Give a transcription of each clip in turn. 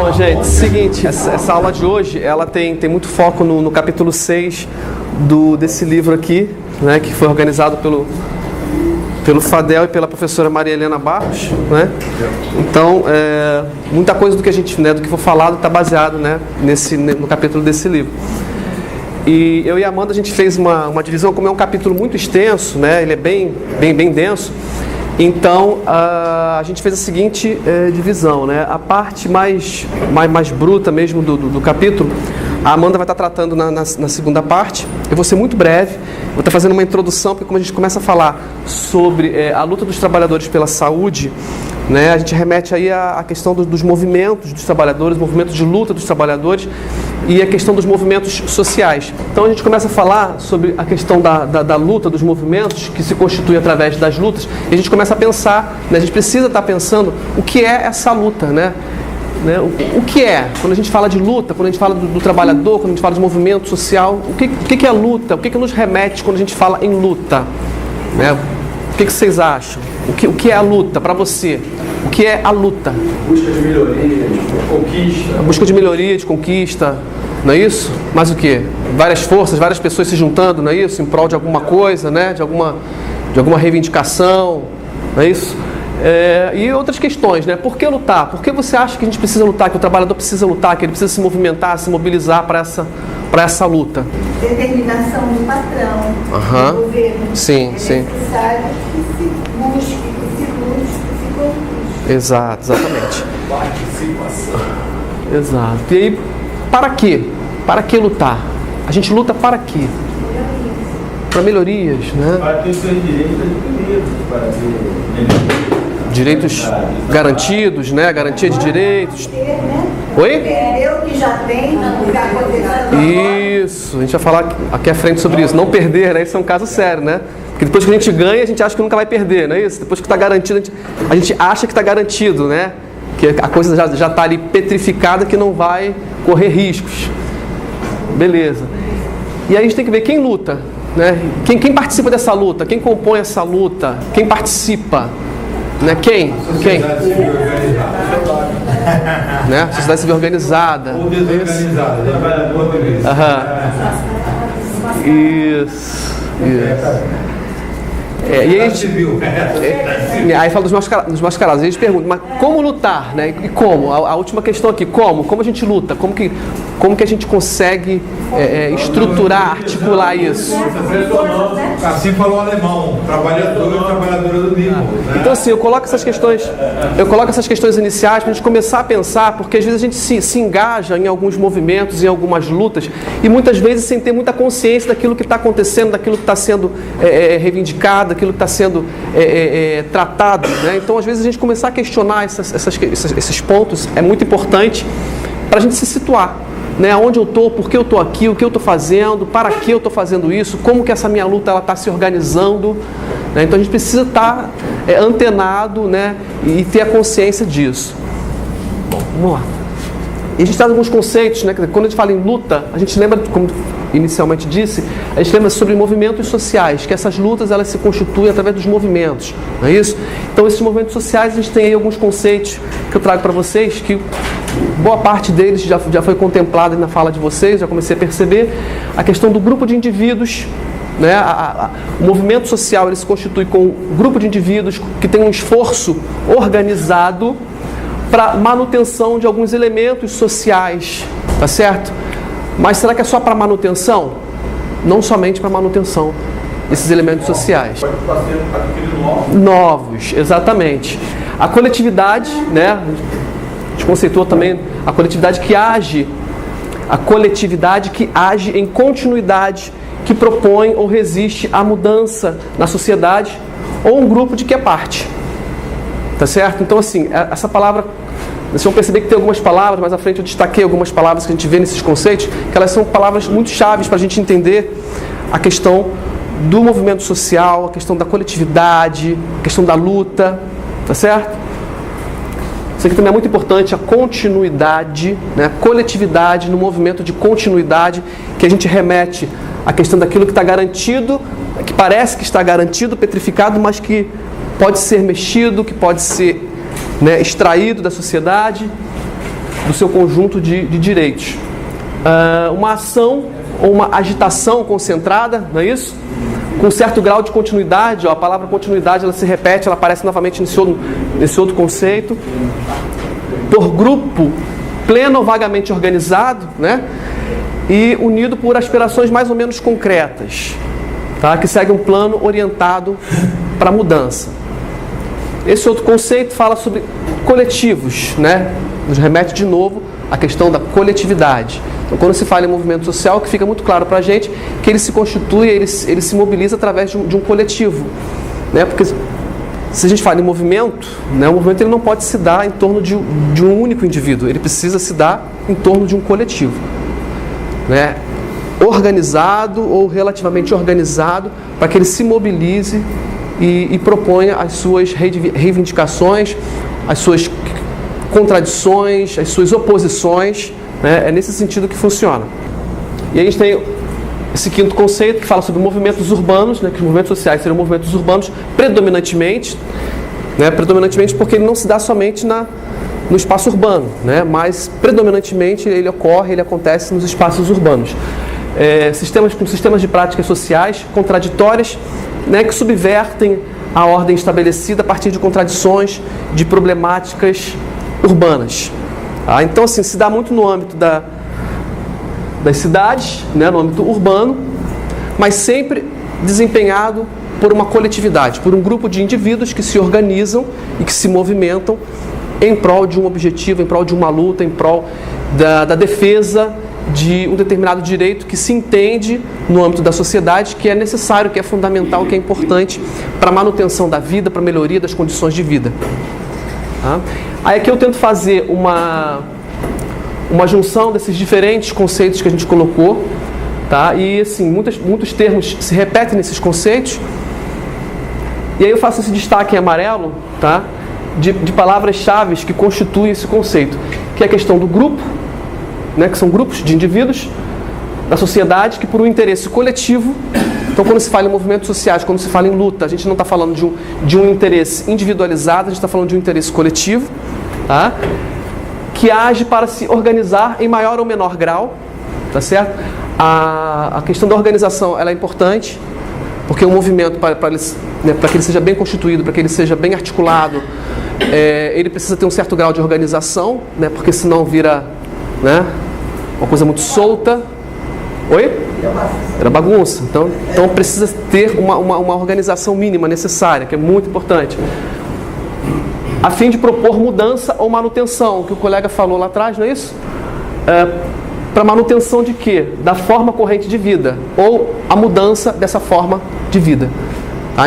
Bom, gente, seguinte, essa aula de hoje, ela tem muito foco no capítulo 6 desse livro aqui, né, que foi organizado pelo Fadel e pela professora Maria Helena Barros, né? Então, muita coisa do que a gente, né, do que for falado está baseado, né, no capítulo desse livro. E eu e a Amanda, a gente fez uma divisão, como é um capítulo muito extenso, né, ele é bem denso. Então, a gente fez a seguinte divisão, né? A parte mais bruta mesmo do capítulo, a Amanda vai estar tratando na segunda parte. Eu vou ser muito breve, vou estar fazendo uma introdução, porque como a gente começa a falar sobre a luta dos trabalhadores pela saúde, né, a gente remete aí à questão dos movimentos dos trabalhadores, movimentos de luta dos trabalhadores e a questão dos movimentos sociais. Então a gente começa a falar sobre a questão da luta, dos movimentos que se constituem através das lutas, e a gente começa a pensar, né, a gente precisa estar pensando o que é essa luta, né? O que é? Quando a gente fala de luta, quando a gente fala do trabalhador, quando a gente fala de movimento social, o que é a luta? O que nos remete quando a gente fala em luta? Né? O que vocês acham? O que é a luta para você? O que é a luta? Busca de melhoria, de conquista. A busca de melhoria, de conquista, não é isso? Mas o que? Várias forças, várias pessoas se juntando, não é isso? Em prol de alguma coisa, né? De alguma reivindicação, não é isso? E outras questões, né? Por que lutar? Por que você acha que a gente precisa lutar, que o trabalhador precisa lutar, que ele precisa se movimentar, se mobilizar para essa luta? Determinação do patrão, do governo. Sim. É necessário que se busque, que se conquiste. Exatamente. Participação. Exato. E aí, para quê? Para que lutar? A gente luta para quê? Para melhorias, né? Para ter seus direitos adquiridos, para ter direitos garantidos, né? Garantia de direitos. Oi? Perdeu o que já tem, não está acontecendo. Isso, a gente vai falar aqui à frente sobre isso. Não perder, né? Isso é um caso sério, né? Porque depois que a gente ganha, a gente acha que nunca vai perder, não é isso? Depois que está garantido, a gente acha que está garantido, né? Que a coisa já está ali petrificada, que não vai correr riscos. Beleza. E aí a gente tem que ver quem luta, né? Quem participa dessa luta? Quem compõe essa luta? Quem participa? Né? Quem? sociedade civil organizada. Né? Sociedade civil organizada. Ou desorganizada, trabalhador mesmo. Isso. E aí, aí fala dos mascarados. E a gente pergunta, mas como lutar? Né? E como? A última questão aqui, como? Como a gente luta? Como que a gente consegue estruturar, articular isso? Assim falou o alemão, trabalhador e trabalhadora do mínimo. Né? Então assim, eu coloco essas questões iniciais para a gente começar a pensar, porque às vezes a gente se engaja em alguns movimentos, em algumas lutas, e muitas vezes sem ter muita consciência daquilo que está acontecendo, daquilo que está sendo reivindicado, daquilo que está sendo tratado, né? Então às vezes a gente começar a questionar esses pontos é muito importante para a gente se situar, né? Onde eu estou, por que eu estou aqui, o que eu estou fazendo, para que eu estou fazendo isso, como que essa minha luta está se organizando, né? Então a gente precisa estar antenado, né? E ter a consciência disso. Bom, vamos lá. E a gente traz alguns conceitos, né? Quando a gente fala em luta, a gente lembra, como inicialmente disse, a gente lembra sobre movimentos sociais, que essas lutas elas se constituem através dos movimentos, não é isso? Então esses movimentos sociais, a gente tem aí alguns conceitos que eu trago para vocês, que boa parte deles já foi contemplada na fala de vocês, já comecei a perceber a questão do grupo de indivíduos, né? O movimento social ele se constitui com um grupo de indivíduos que tem um esforço organizado para manutenção de alguns elementos sociais, tá certo? Mas será que é só para manutenção? Não somente para manutenção desses elementos sociais. Pode estar sendo adquirido Novos, exatamente. A coletividade, né? A gente conceitou também a coletividade que age em continuidade, que propõe ou resiste à mudança na sociedade ou um grupo de que é parte. Tá certo? Então, assim, essa palavra, vocês vão perceber que tem algumas palavras, mais à frente eu destaquei algumas palavras que a gente vê nesses conceitos, que elas são palavras muito chaves para a gente entender a questão do movimento social, a questão da coletividade, a questão da luta, tá certo? Isso aqui também é muito importante, a continuidade, né? A coletividade no movimento de continuidade, que a gente remete à questão daquilo que está garantido, que parece que está garantido, petrificado, mas que pode ser mexido, que pode ser, né, extraído da sociedade, do seu conjunto de direitos. Uma ação ou uma agitação concentrada, não é isso? Com um certo grau de continuidade, a palavra continuidade ela se repete, ela aparece novamente nesse outro conceito. Por grupo pleno ou vagamente organizado, né? E unido por aspirações mais ou menos concretas, tá? Que segue um plano orientado para a mudança. Esse outro conceito fala sobre coletivos, né? Nos remete de novo à questão da coletividade. Então, quando se fala em movimento social, que fica muito claro para a gente que ele se constitui, ele se mobiliza através de um coletivo, né? Porque se a gente fala em movimento, né, o movimento ele não pode se dar em torno de um único indivíduo, ele precisa se dar em torno de um coletivo, né? Organizado ou relativamente organizado, para que ele se mobilize e proponha as suas reivindicações, as suas contradições, as suas oposições, né? É nesse sentido que funciona. E a gente tem esse quinto conceito que fala sobre movimentos urbanos, né? Que os movimentos sociais seriam movimentos urbanos predominantemente, né? Predominantemente porque ele não se dá somente no espaço urbano, né? Mas predominantemente ele acontece nos espaços urbanos. Sistemas de práticas sociais contraditórias, né? Que subvertem a ordem estabelecida a partir de contradições, de problemáticas urbanas. Então, assim, se dá muito no âmbito das cidades, né, no âmbito urbano, mas sempre desempenhado por uma coletividade, por um grupo de indivíduos que se organizam e que se movimentam em prol de um objetivo, em prol de uma luta, em prol da defesa de um determinado direito que se entende no âmbito da sociedade, que é necessário, que é fundamental, que é importante para a manutenção da vida, para a melhoria das condições de vida. Aí aqui eu tento fazer uma junção desses diferentes conceitos que a gente colocou, tá? E assim, muitos termos se repetem nesses conceitos. E aí eu faço esse destaque em amarelo, tá? De palavras-chave que constituem esse conceito, que é a questão do grupo, né? Que são grupos de indivíduos da sociedade que por um interesse coletivo. Então, quando se fala em movimentos sociais, quando se fala em luta, a gente não está falando de um interesse individualizado, a gente está falando de um interesse coletivo, tá? Que age para se organizar em maior ou menor grau, tá certo? A questão da organização ela é importante, porque o movimento, para que ele seja bem constituído, para que ele seja bem articulado, ele precisa ter um certo grau de organização, né? Porque senão vira, né, uma coisa muito solta. Oi? Era bagunça. Então precisa ter uma organização mínima necessária, que é muito importante, a fim de propor mudança ou manutenção, que o colega falou lá atrás, não é isso? Para manutenção de quê? Da forma corrente de vida, ou a mudança dessa forma de vida.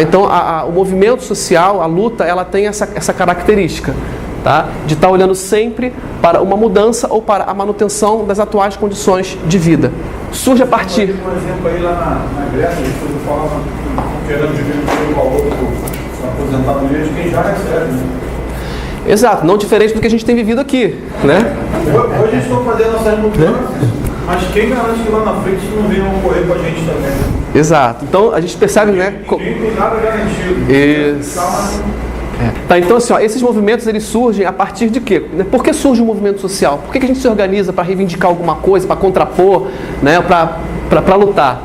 Então o movimento social, a luta, ela tem essa característica, tá? De estar olhando sempre para uma mudança ou para a manutenção das atuais condições de vida. Surge a partir... Um exemplo aí lá na Grécia, eles falavam querendo dividir um valor para aposentadoria de quem já recebe, né? Exato, não diferente do que a gente tem vivido aqui, né? Hoje estão fazendo essas mudanças, mas quem garante que lá na frente isso não venha ocorrer com a gente também? Exato, então a gente percebe, né? Não tem nada garantido. Isso. Tá, então assim, esses movimentos eles surgem a partir de quê? Por que surge um movimento social? Por que a gente se organiza para reivindicar alguma coisa, para contrapor, né? Para lutar?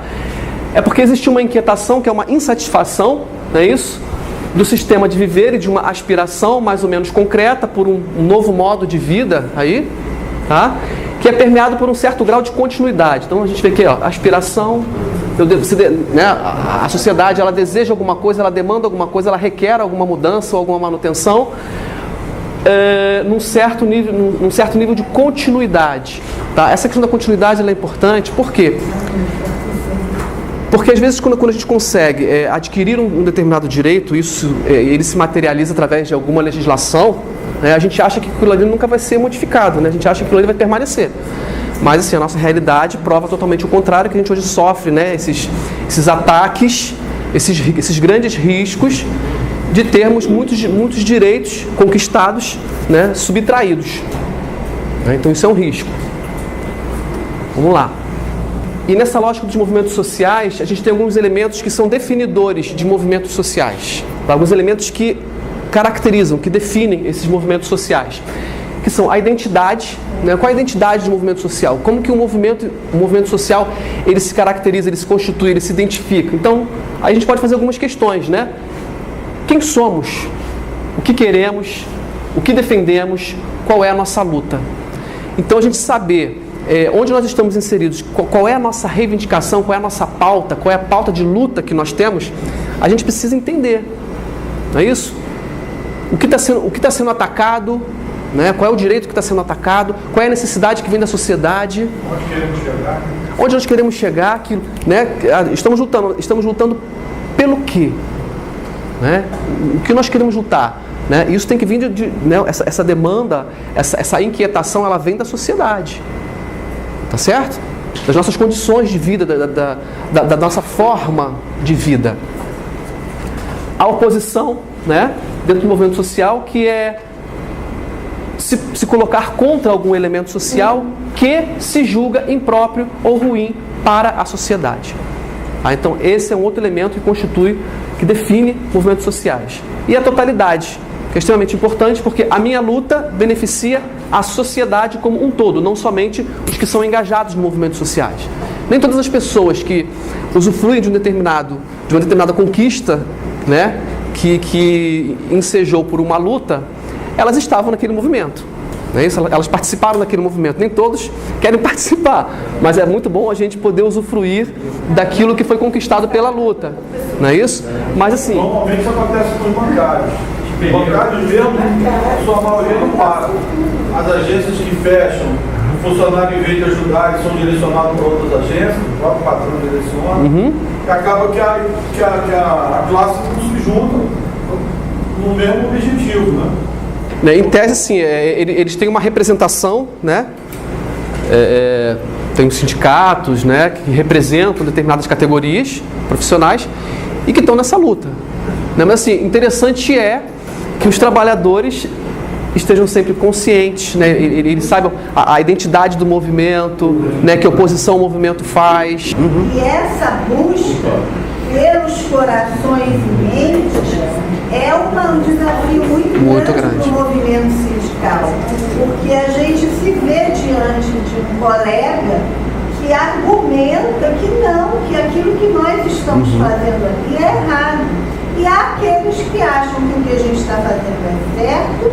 É porque existe uma inquietação, que é uma insatisfação, não é isso? Do sistema de viver e de uma aspiração mais ou menos concreta por um novo modo de vida aí, tá? Que é permeado por um certo grau de continuidade. Então a gente vê aqui, aspiração, né? A sociedade ela deseja alguma coisa, ela demanda alguma coisa, ela requer alguma mudança ou alguma manutenção, num certo nível de continuidade, tá? Essa questão da continuidade ela é importante, por quê? Porque às vezes quando a gente consegue adquirir um determinado direito, ele se materializa através de alguma legislação, né, a gente acha que aquilo ali nunca vai ser modificado, né, a gente acha que aquilo ali vai permanecer. Mas assim, a nossa realidade prova totalmente o contrário, que a gente hoje sofre, né, esses ataques, esses grandes riscos de termos muitos direitos conquistados, né, subtraídos. Então isso é um risco. Vamos lá. E nessa lógica dos movimentos sociais, a gente tem alguns elementos que são definidores de movimentos sociais. Alguns elementos que caracterizam, que definem esses movimentos sociais. que são a identidade, né? Qual é a identidade do movimento social? Como que o movimento social, ele se caracteriza, ele se constitui, ele se identifica? Então, a gente pode fazer algumas questões, né? Quem somos? O que queremos? O que defendemos? Qual é a nossa luta? Então, a gente saber onde nós estamos inseridos, qual é a nossa reivindicação, qual é a nossa pauta, qual é a pauta de luta que nós temos, a gente precisa entender, não é isso? O que está sendo atacado, né? Qual é o direito que está sendo atacado, qual é a necessidade que vem da sociedade, onde nós queremos chegar, né? Estamos lutando pelo quê? Né? O que nós queremos lutar? Né? Isso tem que vir né? Essa demanda, essa inquietação, ela vem da sociedade. Tá certo? Das nossas condições de vida, da nossa forma de vida. A oposição, né, dentro do movimento social, que é se colocar contra algum elemento social que se julga impróprio ou ruim para a sociedade. Então, esse é um outro elemento que define movimentos sociais. E a totalidade, que é extremamente importante, porque a minha luta beneficia a sociedade como um todo, não somente os que são engajados em movimentos sociais. Nem todas as pessoas que usufruem de uma determinada conquista, né, que ensejou por uma luta, elas estavam naquele movimento. Não é isso? Elas participaram daquele movimento. Nem todos querem participar, mas é muito bom a gente poder usufruir daquilo que foi conquistado pela luta. Não é isso? Mas assim... Normalmente isso acontece com os bancários. Os bancários mesmo, a sua maioria não paga. As agências que fecham, o funcionário, em vez de ajudar, eles são direcionados para outras agências, o próprio patrão direciona, e acaba que a classe não se junta no mesmo objetivo, né? Em tese, assim, eles têm uma representação, né? Tem os sindicatos, né, que representam determinadas categorias profissionais e que estão nessa luta. Né? Mas, assim, interessante é que os trabalhadores estejam sempre conscientes, né? Eles saibam a identidade do movimento, né? Que oposição ao movimento faz. E essa busca pelos corações e mentes é um desafio muito grande para o movimento sindical, porque a gente se vê diante de um colega que argumenta que aquilo que nós estamos fazendo aqui é errado. E há aqueles que acham que o que a gente está fazendo é certo,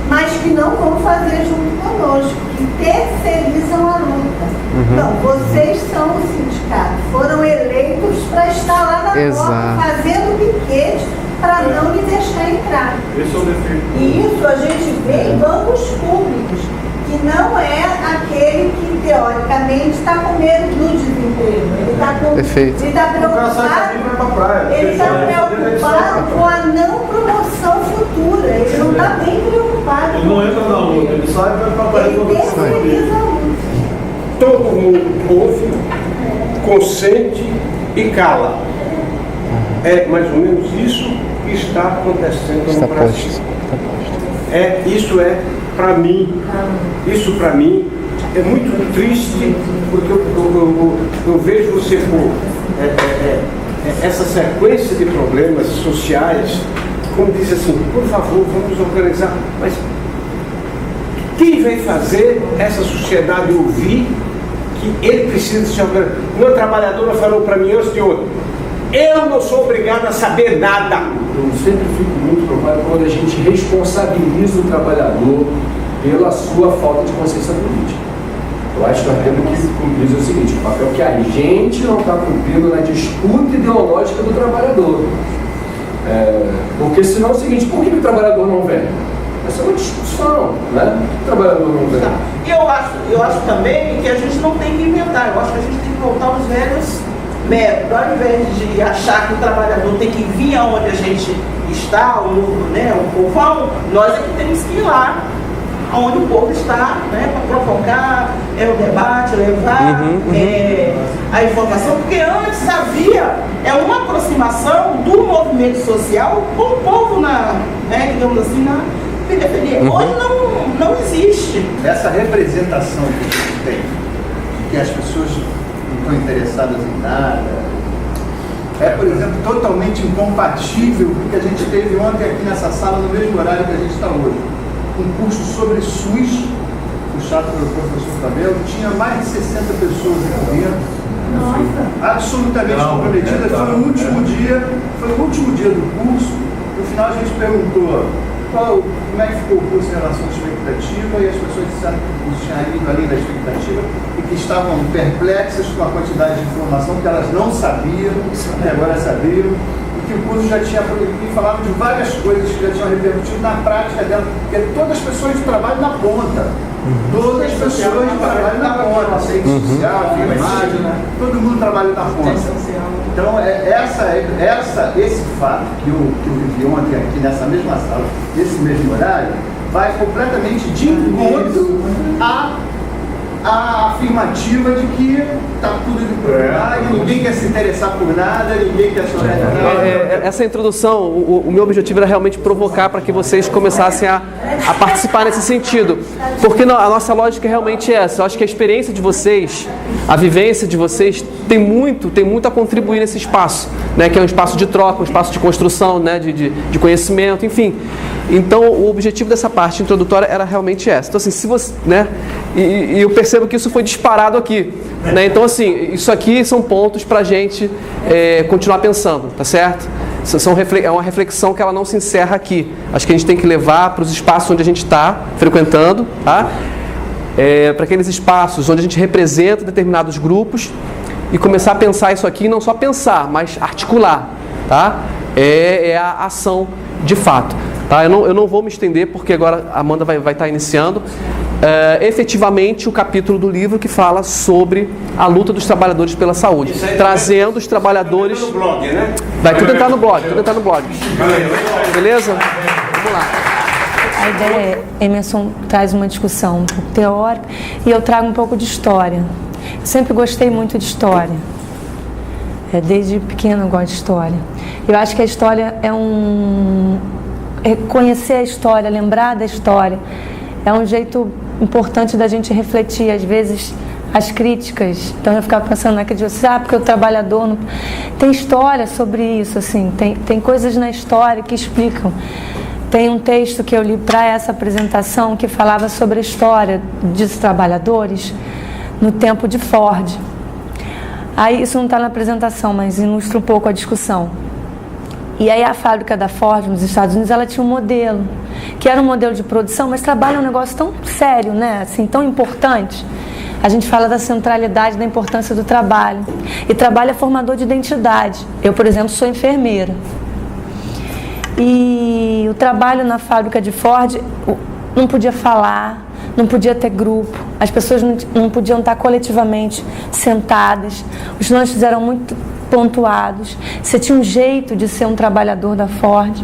mas que não vão fazer junto conosco, que terceirizam a luta. Então, vocês são o sindicato, foram eleitos para estar lá na porta, fazendo piquete para não lhe deixar entrar. Esse é o defeito. E isso a gente vê em bancos públicos, que não é aquele que, teoricamente, está com medo do desemprego. Ele está preocupado com a não promoção futura. Ele não está bem preocupado. Ele não entra na luta, ele sai e vai para a praia. Ele terceiriza a luta. Todo mundo ouve, consente e cala. É mais ou menos isso que está acontecendo no Brasil. Isso é para mim, é muito triste, porque eu vejo você por essa sequência de problemas sociais, como diz assim, por favor, vamos organizar, mas quem vai fazer essa sociedade ouvir que ele precisa se organizar? Uma trabalhadora falou para mim antes de ontem, eu não sou obrigado a saber nada. Eu sempre fico muito preocupado quando a gente responsabiliza o trabalhador pela sua falta de consciência política. Eu acho que nós temos que cumprir o seguinte, o papel que a gente não está cumprindo na disputa ideológica do trabalhador. Porque senão é o seguinte, por que o trabalhador não vem? Essa é uma discussão, né? O trabalhador não vem. Eu acho também que a gente não tem que inventar, eu acho que a gente tem que voltar aos velhos métodos. Ao invés de achar que o trabalhador tem que vir aonde a gente está, o povão, nós é que temos que ir lá onde o povo está, né, para provocar o debate, levar a informação, porque antes havia uma aproximação do movimento social com o povo digamos assim, na periferia. Hoje não existe. Essa representação que a gente tem, de que as pessoas não estão interessadas em nada, é, por exemplo, totalmente incompatível com o que a gente teve ontem aqui nessa sala, no mesmo horário que a gente está hoje. um curso sobre SUS, puxado pelo professor Fabel, tinha mais de 60 pessoas aqui dentro. Absolutamente comprometidas. Foi o último dia do curso. No final a gente perguntou como é que ficou o curso em relação à expectativa, e as pessoas disseram que o curso tinha ido além da expectativa e que estavam perplexas com a quantidade de informação que elas não sabiam, e agora sabiam, e que o curso já tinha, e falava de várias coisas que já tinham repercutido na prática dela, porque todas as pessoas de trabalho na ponta. Todas as pessoas trabalham na ponta, ciência social, enfermagem, todo mundo trabalha na ponta. Então, esse fato que eu vivi ontem aqui nessa mesma sala, nesse mesmo horário, vai completamente de encontro a afirmativa de que está tudo de problema, e ninguém quer se interessar por nada, ninguém quer saber nada. Essa introdução, o meu objetivo era realmente provocar para que vocês começassem a participar nesse sentido, porque a nossa lógica é realmente essa. Eu acho que a experiência de vocês, a vivência de vocês tem muito a contribuir nesse espaço, né, que é um espaço de troca, um espaço de construção, né, de conhecimento, enfim. Então, o objetivo dessa parte introdutória era realmente essa. Então, assim, se você, né, e eu percebo que isso foi disparado aqui, né? Então, assim, isso aqui são pontos para a gente continuar pensando, tá certo? É uma reflexão que ela não se encerra aqui. Acho que a gente tem que levar para os espaços onde a gente está frequentando, tá? Para aqueles espaços onde a gente representa determinados grupos e começar a pensar isso aqui, não só pensar, mas articular, tá? É a ação de fato. Tá? Eu não vou me estender, porque agora a Amanda vai estar iniciando efetivamente o capítulo do livro que fala sobre a luta dos trabalhadores pela saúde, trazendo os trabalhadores... No blog, né? Vai tudo entrar no blog, beleza? Vamos lá. A ideia Emerson traz uma discussão um pouco teórica e eu trago um pouco de história. Eu sempre gostei muito de história. Desde pequena eu gosto de história. Eu acho que a história conhecer a história, lembrar da história, é um jeito importante da gente refletir, às vezes, as críticas. Então eu ficava pensando naquele dia, porque o trabalhador não... Tem história sobre isso, assim, tem coisas na história que explicam. Tem um texto que eu li para essa apresentação que falava sobre a história dos trabalhadores no tempo de Ford. Aí isso não está na apresentação, mas ilustra um pouco a discussão. E aí a fábrica da Ford nos Estados Unidos, ela tinha um modelo, que era um modelo de produção, mas trabalha um negócio tão sério, né? Assim, tão importante. A gente fala da centralidade, da importância do trabalho. E trabalho é formador de identidade. Eu, por exemplo, sou enfermeira. E o trabalho na fábrica de Ford não podia falar, não podia ter grupo, as pessoas não podiam estar coletivamente sentadas, os lanches eram muito pontuados, você tinha um jeito de ser um trabalhador da Ford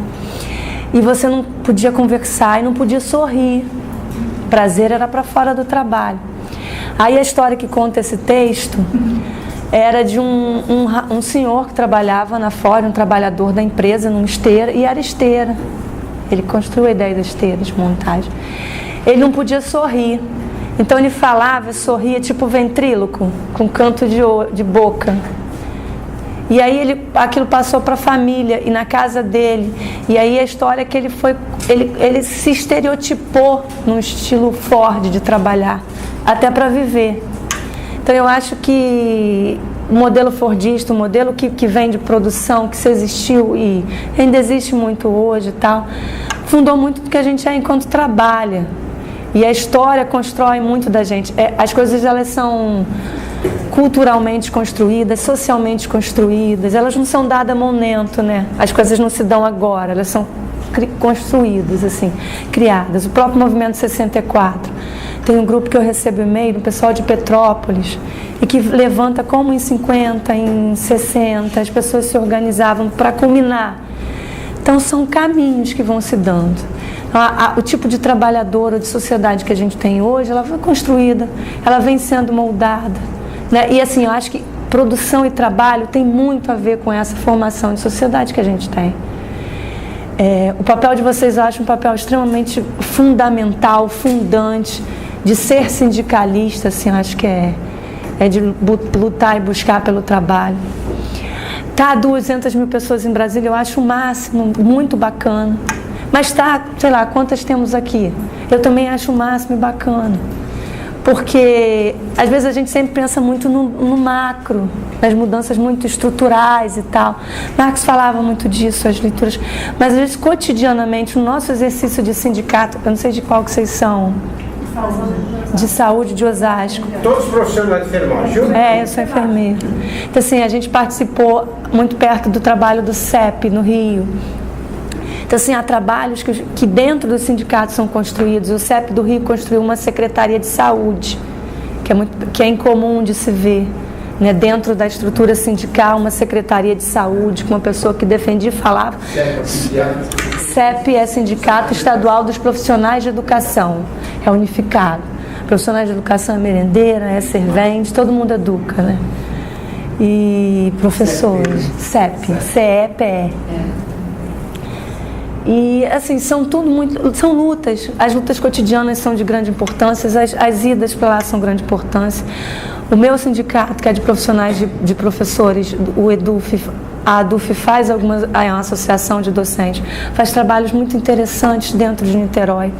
e você não podia conversar e não podia sorrir. Prazer era para fora do trabalho. Aí a história que conta esse texto era de um senhor que trabalhava na Ford, um trabalhador da empresa, numa esteira, e era esteira. Ele construiu a ideia da esteira, de montagem. Ele não podia sorrir. Então ele falava e sorria tipo ventríloco, com canto de boca. E aí aquilo passou para a família e na casa dele. E aí a história é que ele se estereotipou num estilo Ford de trabalhar, até para viver. Então eu acho que o modelo fordista, o modelo que vem de produção, que se existiu e ainda existe muito hoje e tal, fundou muito do que a gente é enquanto trabalha. E a história constrói muito da gente. As coisas, elas são culturalmente construídas, socialmente construídas, elas não são dadas a momento, né? As coisas não se dão agora, elas são construídas, assim, criadas. O próprio Movimento 64. Tem um grupo que eu recebo e-mail, um pessoal de Petrópolis, e que levanta como em 50, em 60, as pessoas se organizavam para culminar. Então são caminhos que vão se dando. O tipo de trabalhador ou de sociedade que a gente tem hoje, ela foi construída, ela vem sendo moldada, né? E assim, eu acho que produção e trabalho tem muito a ver com essa formação de sociedade que a gente tem. O papel de vocês, eu acho um papel extremamente fundamental, fundante, de ser sindicalista, assim, eu acho que é de lutar e buscar pelo trabalho. 200 mil pessoas em Brasília, eu acho o máximo, muito bacana. Mas sei lá, quantas temos aqui? Eu também acho o máximo e bacana. Porque, às vezes, a gente sempre pensa muito no macro, nas mudanças muito estruturais e tal. Marx falava muito disso, as leituras. Mas, às vezes, cotidianamente, o nosso exercício de sindicato, eu não sei de qual que vocês são, de saúde de Osasco. Todos profissionais de enfermagem. Eu sou enfermeira. Então, assim, a gente participou muito perto do trabalho do CEP, no Rio. Então, assim, há trabalhos que dentro do sindicato são construídos. O CEP do Rio construiu uma secretaria de saúde, que é incomum de se ver, né? Dentro da estrutura sindical, uma secretaria de saúde, com uma pessoa que defendia e falava. CEP é Sindicato Estadual dos Profissionais de Educação, é unificado. Profissionais de educação é merendeira, é servente, todo mundo educa, né? E professores, CEP, CEPE. E, assim, são lutas. As lutas cotidianas são de grande importância, as idas para lá são de grande importância. O meu sindicato, que é de profissionais de professores, o EDUF, a ADUF faz é uma associação de docentes, faz trabalhos muito interessantes dentro de Niterói.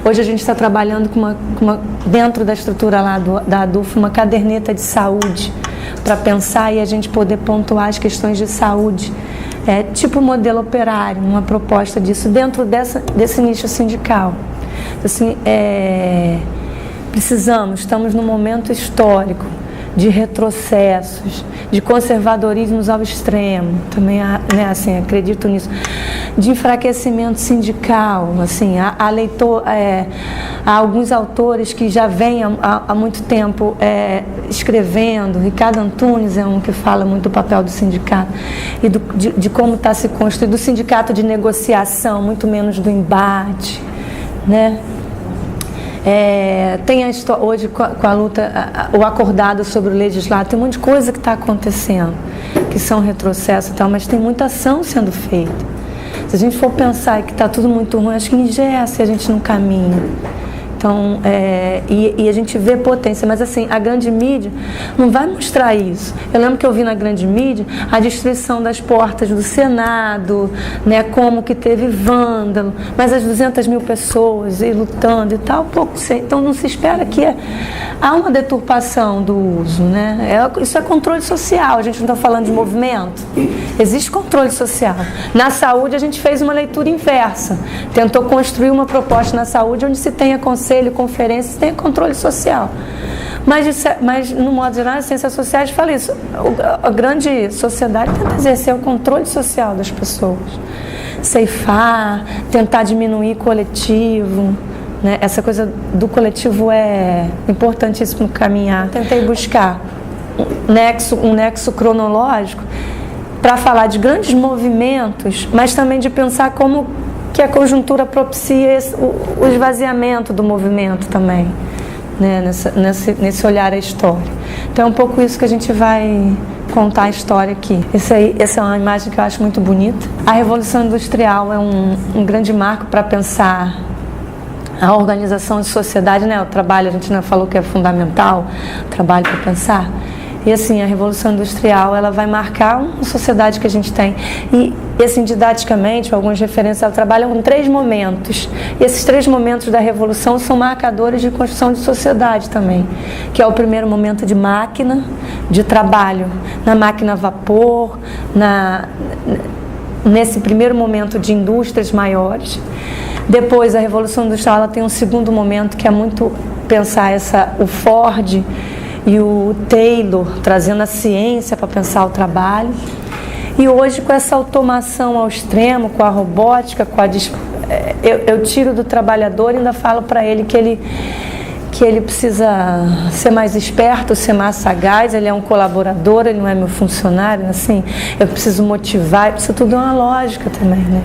Hoje a gente está trabalhando com dentro da estrutura lá da ADUF, uma caderneta de saúde, para pensar e a gente poder pontuar as questões de saúde. Tipo modelo operário, uma proposta disso dentro desse nicho sindical. Assim, estamos num momento histórico de retrocessos, de conservadorismos ao extremo, também né, assim, acredito nisso, de enfraquecimento sindical, assim, há alguns autores que já vêm há muito tempo escrevendo. Ricardo Antunes é um que fala muito do papel do sindicato e de como está se construindo, do sindicato de negociação, muito menos do embate, né? Tem a história, hoje com a luta, o acordado sobre o legislado, tem um monte de coisa que está acontecendo, que são retrocessos e tal, mas tem muita ação sendo feita. Se a gente for pensar que está tudo muito ruim, acho que engessa a gente não caminha. Então, e a gente vê potência, mas assim, a grande mídia não vai mostrar isso. Eu lembro que eu vi na grande mídia a destruição das portas do Senado, né, como que teve vândalo, mas as 200 mil pessoas lutando e tal, pouco sei. Então não se espera que há uma deturpação do uso, né? Isso é controle social, a gente não está falando de movimento. Existe controle social. Na saúde a gente fez uma leitura inversa, tentou construir uma proposta na saúde onde se tenha conselho, conferências, tem controle social. Mas no modo geral, as ciências sociais falam isso. A grande sociedade tenta exercer o controle social das pessoas. Ceifar, tentar diminuir coletivo, né? Essa coisa do coletivo é importantíssimo no caminhar. Tentei buscar um nexo cronológico para falar de grandes movimentos, mas também de pensar como que a conjuntura propicia o esvaziamento do movimento também, né? Nesse olhar à história. Então é um pouco isso que a gente vai contar a história aqui. Essa é uma imagem que eu acho muito bonita. A Revolução Industrial é um grande marco para pensar a organização de sociedade, né? O trabalho, a gente não falou que é fundamental, o trabalho para pensar. E assim, a Revolução Industrial, ela vai marcar uma sociedade que a gente tem. E assim, didaticamente, algumas referências, ela trabalha com 3 momentos. E esses 3 momentos da Revolução são marcadores de construção de sociedade também. Que é o primeiro momento de máquina, de trabalho, na máquina a vapor, nesse primeiro momento de indústrias maiores. Depois, a Revolução Industrial, ela tem um segundo momento que é muito pensar o Ford e o Taylor trazendo a ciência para pensar o trabalho. E hoje, com essa automação ao extremo, com a robótica, eu tiro do trabalhador e ainda falo para ele que ele precisa ser mais esperto, ser mais sagaz. Ele é um colaborador, ele não é meu funcionário, assim. Eu preciso motivar, isso tudo é uma lógica também, né?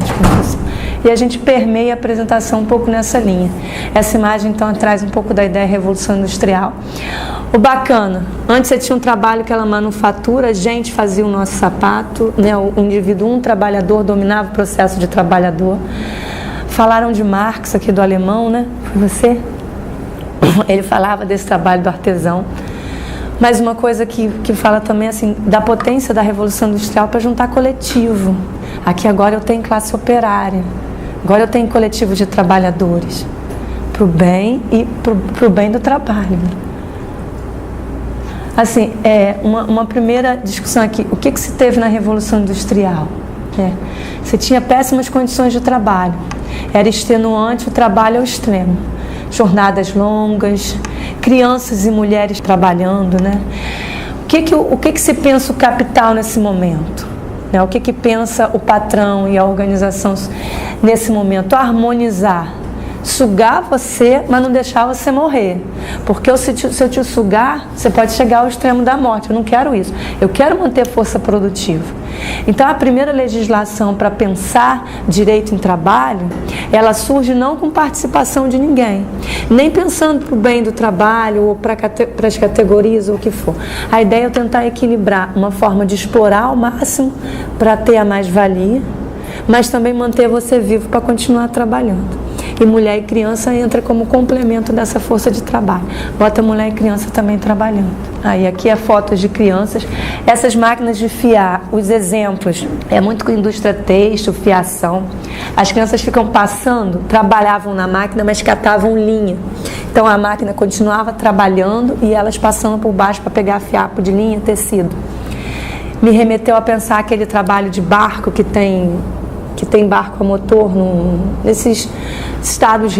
E a gente permeia a apresentação um pouco nessa linha. Essa imagem, então, traz um pouco da ideia da Revolução Industrial. O bacana, antes você tinha um trabalho que era manufatura, a gente fazia o nosso sapato, né? O indivíduo, um trabalhador, dominava o processo de trabalhador. Falaram de Marx aqui, do alemão, né? Foi você? Ele falava desse trabalho do artesão. Mas uma coisa que fala também, assim, da potência da Revolução Industrial para juntar coletivo. Aqui agora eu tenho classe operária, agora eu tenho coletivo de trabalhadores. para o bem e para o bem do trabalho. Assim, uma primeira discussão aqui, o que se teve na Revolução Industrial? Você tinha péssimas condições de trabalho, era extenuante o trabalho ao extremo, jornadas longas, crianças e mulheres trabalhando, né? O que se pensa o capital nesse momento? O que pensa o patrão e a organização nesse momento? Harmonizar, sugar você, mas não deixar você morrer. Porque se eu te sugar, você pode chegar ao extremo da morte. Eu não quero isso. Eu quero manter força produtiva. Então, a primeira legislação para pensar direito em trabalho, ela surge não com participação de ninguém, nem pensando para o bem do trabalho ou para as categorias ou o que for. A ideia é tentar equilibrar uma forma de explorar ao máximo para ter a mais-valia, mas também manter você vivo para continuar trabalhando. E mulher e criança entra como complemento dessa força de trabalho. Bota mulher e criança também trabalhando. Aí aqui é fotos de crianças. Essas máquinas de fiar, os exemplos, é muito com indústria têxtil, fiação. As crianças ficam passando, trabalhavam na máquina, mas catavam linha. Então a máquina continuava trabalhando e elas passando por baixo para pegar fiapo de linha, tecido. Me remeteu a pensar aquele trabalho de barco que tem barco a motor nesses estados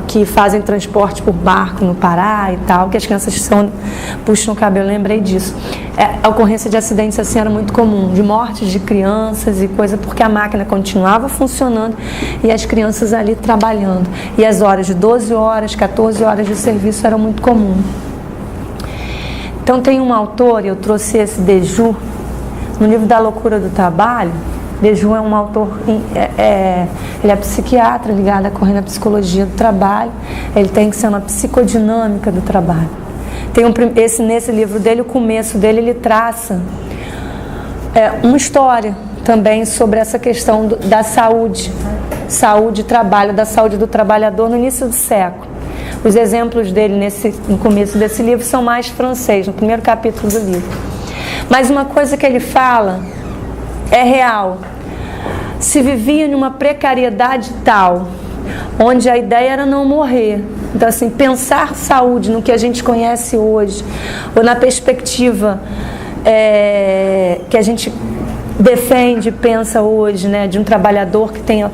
que fazem transporte por barco no Pará e tal, que as crianças puxam o cabelo, eu lembrei disso. A ocorrência de acidentes assim era muito comum, de mortes de crianças e coisa, porque a máquina continuava funcionando e as crianças ali trabalhando. E as horas de 12 horas, 14 horas de serviço eram muito comum. Então tem um autor, eu trouxe esse Deju, no livro da Loucura do Trabalho. Deju é um autor, ele é psiquiatra ligado à corrente da psicologia do trabalho, ele tem que ser uma psicodinâmica do trabalho. Nesse livro dele, o começo dele, ele traça uma história também sobre essa questão da saúde e trabalho, da saúde do trabalhador no início do século. Os exemplos dele no começo desse livro são mais francês, no primeiro capítulo do livro. Mas uma coisa que ele fala é real. Se vivia em uma precariedade tal, onde a ideia era não morrer. Então, assim, pensar saúde no que a gente conhece hoje, ou na perspectiva que a gente defende e pensa hoje, né, de um trabalhador que tenha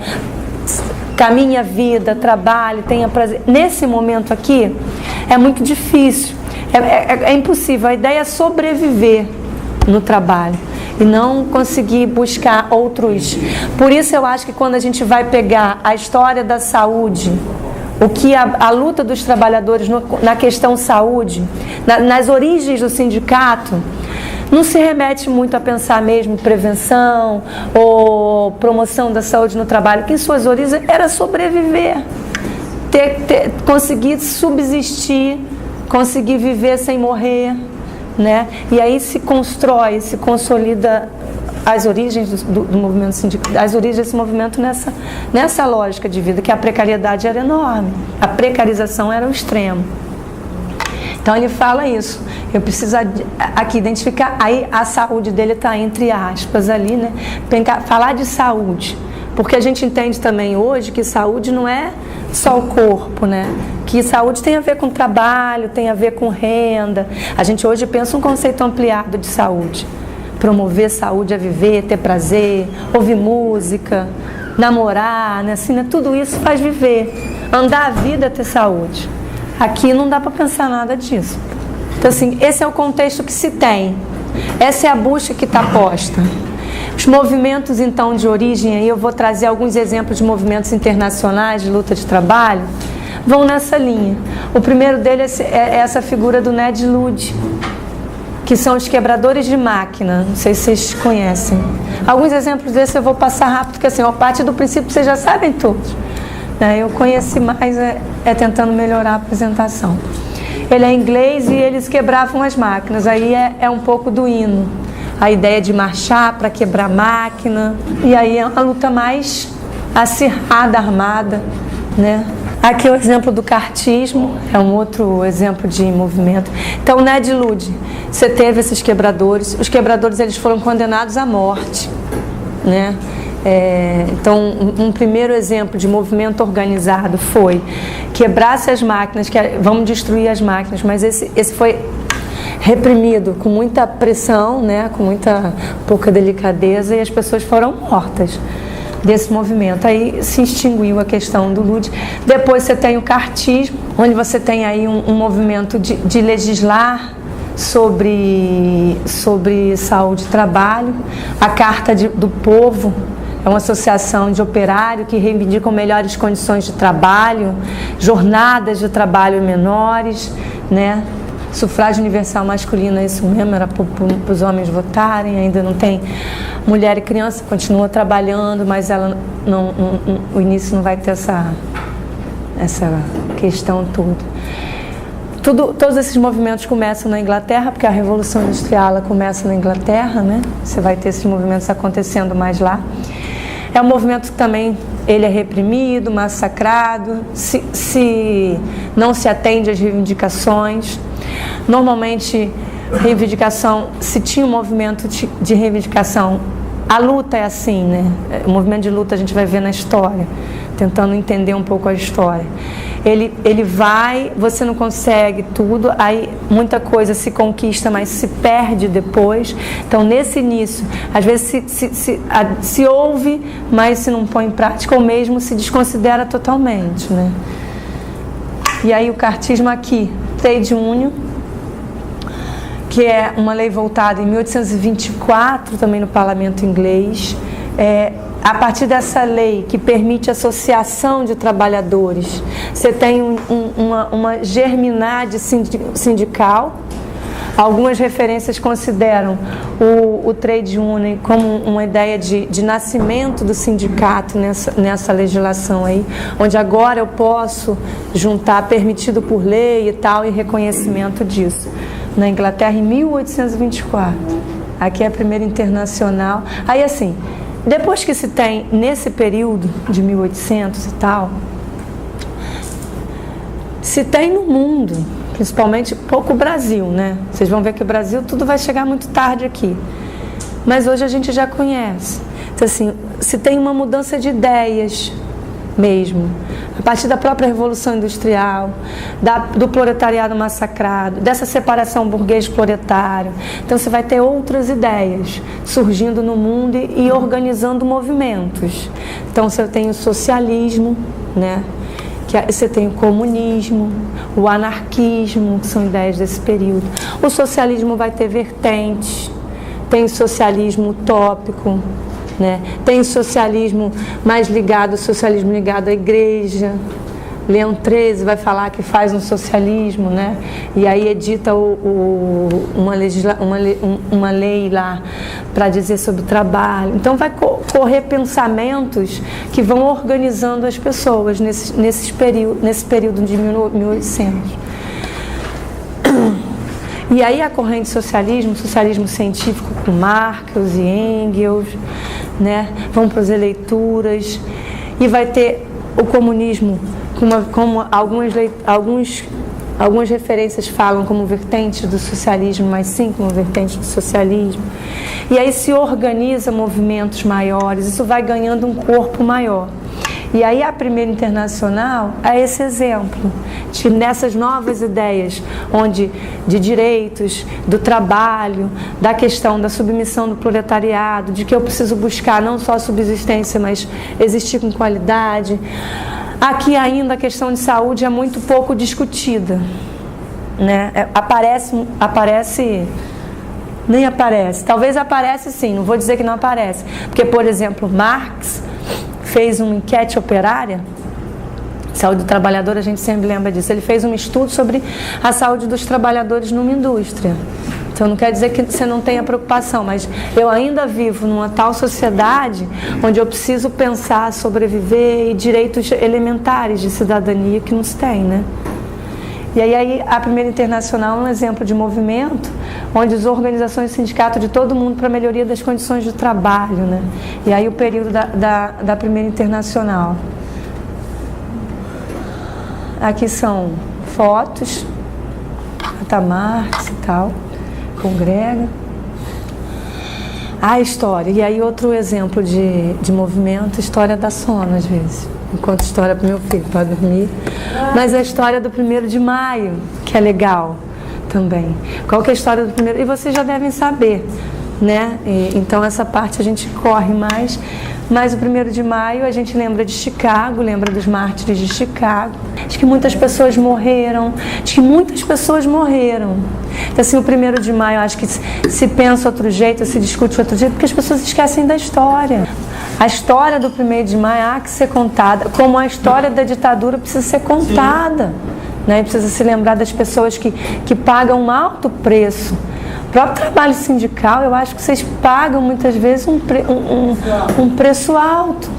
caminhe a vida, trabalhe, tenha prazer. Nesse momento aqui, é muito difícil, é impossível. A ideia é sobreviver no trabalho e não conseguir buscar outros. Por isso eu acho que quando a gente vai pegar a história da saúde, o que a luta dos trabalhadores na questão saúde, nas origens do sindicato, não se remete muito a pensar mesmo em prevenção ou promoção da saúde no trabalho, que em suas origens era sobreviver, conseguir subsistir, conseguir viver sem morrer, né? E aí se constrói, se consolida as origens do movimento sindical, as origens desse movimento nessa lógica de vida, que a precariedade era enorme, a precarização era o extremo. Então ele fala isso, eu preciso aqui identificar, aí a saúde dele está entre aspas ali, né? Falar de saúde, porque a gente entende também hoje que saúde não é só o corpo, né? Que saúde tem a ver com trabalho, tem a ver com renda. A gente hoje pensa um conceito ampliado de saúde. Promover saúde é viver, ter prazer, ouvir música, namorar, né? Assim, né? Tudo isso faz viver. Andar a vida é ter saúde. Aqui não dá para pensar nada disso. Então, assim, esse é o contexto que se tem. Essa é a busca que está posta. Os movimentos, então, de origem, aí eu vou trazer alguns exemplos de movimentos internacionais de luta de trabalho, vão nessa linha. O primeiro deles é essa figura do Ned Ludd, que são os quebradores de máquina. Não sei se vocês conhecem. Alguns exemplos desses eu vou passar rápido, porque assim, a parte do princípio vocês já sabem todos. Eu conheci mais tentando melhorar a apresentação. Ele é inglês e eles quebravam as máquinas. Aí é um pouco do hino. A ideia de marchar para quebrar a máquina. E aí é uma luta mais acirrada, armada, né? Aqui é o exemplo do cartismo, é um outro exemplo de movimento. Então, o Ned Ludd, você teve esses quebradores. Os quebradores eles foram condenados à morte, né? Então, um primeiro exemplo de movimento organizado foi quebrar-se as máquinas, vamos destruir as máquinas, mas esse foi reprimido com muita pressão, né, com muita pouca delicadeza, e as pessoas foram mortas desse movimento. Aí se extinguiu a questão do LUD. Depois você tem o cartismo, onde você tem aí um movimento de legislar sobre saúde e trabalho. A Carta do Povo é uma associação de operário que reivindicam melhores condições de trabalho, jornadas de trabalho menores, né? Sufrágio universal masculino, é isso mesmo, era para os homens votarem. Ainda não tem mulher e criança, continua trabalhando, mas ela o início não vai ter essa questão toda. Todos esses movimentos começam na Inglaterra, porque a Revolução Industrial ela começa na Inglaterra, né? Você vai ter esses movimentos acontecendo mais lá. É um movimento que também ele é reprimido, massacrado, se não se atende às reivindicações. Normalmente, se tinha um movimento de reivindicação, a luta é assim, né? O movimento de luta a gente vai ver na história, tentando entender um pouco a história. Ele vai, você não consegue tudo, aí muita coisa se conquista, mas se perde depois. Então, nesse início, às vezes se ouve, mas se não põe em prática, ou mesmo se desconsidera totalmente, né? E aí o cartismo aqui, Trade Union, que é uma lei voltada em 1824, também no parlamento inglês. A partir dessa lei que permite associação de trabalhadores, você tem uma germinade sindical. Algumas referências consideram o Trade Union como uma ideia de nascimento do sindicato nessa legislação aí, onde agora eu posso juntar, permitido por lei e tal, e reconhecimento disso. Na Inglaterra, em 1824. Aqui é a primeira internacional. Aí, assim, depois que se tem, nesse período de 1800 e tal, se tem no mundo, principalmente pouco o Brasil, né? Vocês vão ver que o Brasil tudo vai chegar muito tarde aqui. Mas hoje a gente já conhece. Então, assim, se tem uma mudança de ideias mesmo, a partir da própria Revolução Industrial, do proletariado massacrado, dessa separação burguês-proletário. Então você vai ter outras ideias surgindo no mundo e organizando movimentos. Então você tem o socialismo, né? Você tem o comunismo, o anarquismo, que são ideias desse período. O socialismo vai ter vertentes, tem o socialismo utópico, né? Tem o socialismo mais ligado, o socialismo ligado à igreja. Leão XIII vai falar que faz um socialismo, né? E aí edita uma lei lá para dizer sobre o trabalho. Então vai correr pensamentos que vão organizando as pessoas nesse período de 1800. E aí a corrente socialismo científico com Marx e Engels, né? Vão para as eleituras e vai ter o comunismo como algumas referências falam como vertente do socialismo, mas sim como vertente do socialismo. E aí se organiza movimentos maiores, isso vai ganhando um corpo maior. E aí a Primeira Internacional é esse exemplo, de nessas novas ideias, onde de direitos, do trabalho, da questão da submissão do proletariado, de que eu preciso buscar não só a subsistência, mas existir com qualidade. Aqui ainda a questão de saúde é muito pouco discutida, né? Nem aparece, talvez aparece sim, não vou dizer que não aparece, porque, por exemplo, Marx fez uma enquete operária, saúde do trabalhador, a gente sempre lembra disso, ele fez um estudo sobre a saúde dos trabalhadores numa indústria. Então não quer dizer que você não tenha preocupação, mas eu ainda vivo numa tal sociedade onde eu preciso pensar, sobreviver e direitos elementares de cidadania que não se tem, né? E aí a Primeira Internacional é um exemplo de movimento onde as organizações e sindicatos de todo mundo para a melhoria das condições de trabalho, né? E aí o período da Primeira Internacional. Aqui são fotos, Marx e tal, congrega. A história. E aí outro exemplo de movimento, história da sono, às vezes. Eu conto história para meu filho, para dormir. Mas a história do 1º de maio, que é legal também. Qual que é a história do 1º? E vocês já devem saber, né? Então essa parte a gente corre mais. Mas o 1º de maio a gente lembra de Chicago, lembra dos mártires de Chicago. Diz que muitas pessoas morreram. Então assim, o 1º de maio, acho que se pensa outro jeito, se discute outro jeito, porque as pessoas esquecem da história. A história do 1º de maio há que ser contada, como a história da ditadura precisa ser contada. Né? Precisa se lembrar das pessoas que pagam um alto preço. O próprio trabalho sindical, eu acho que vocês pagam muitas vezes um preço alto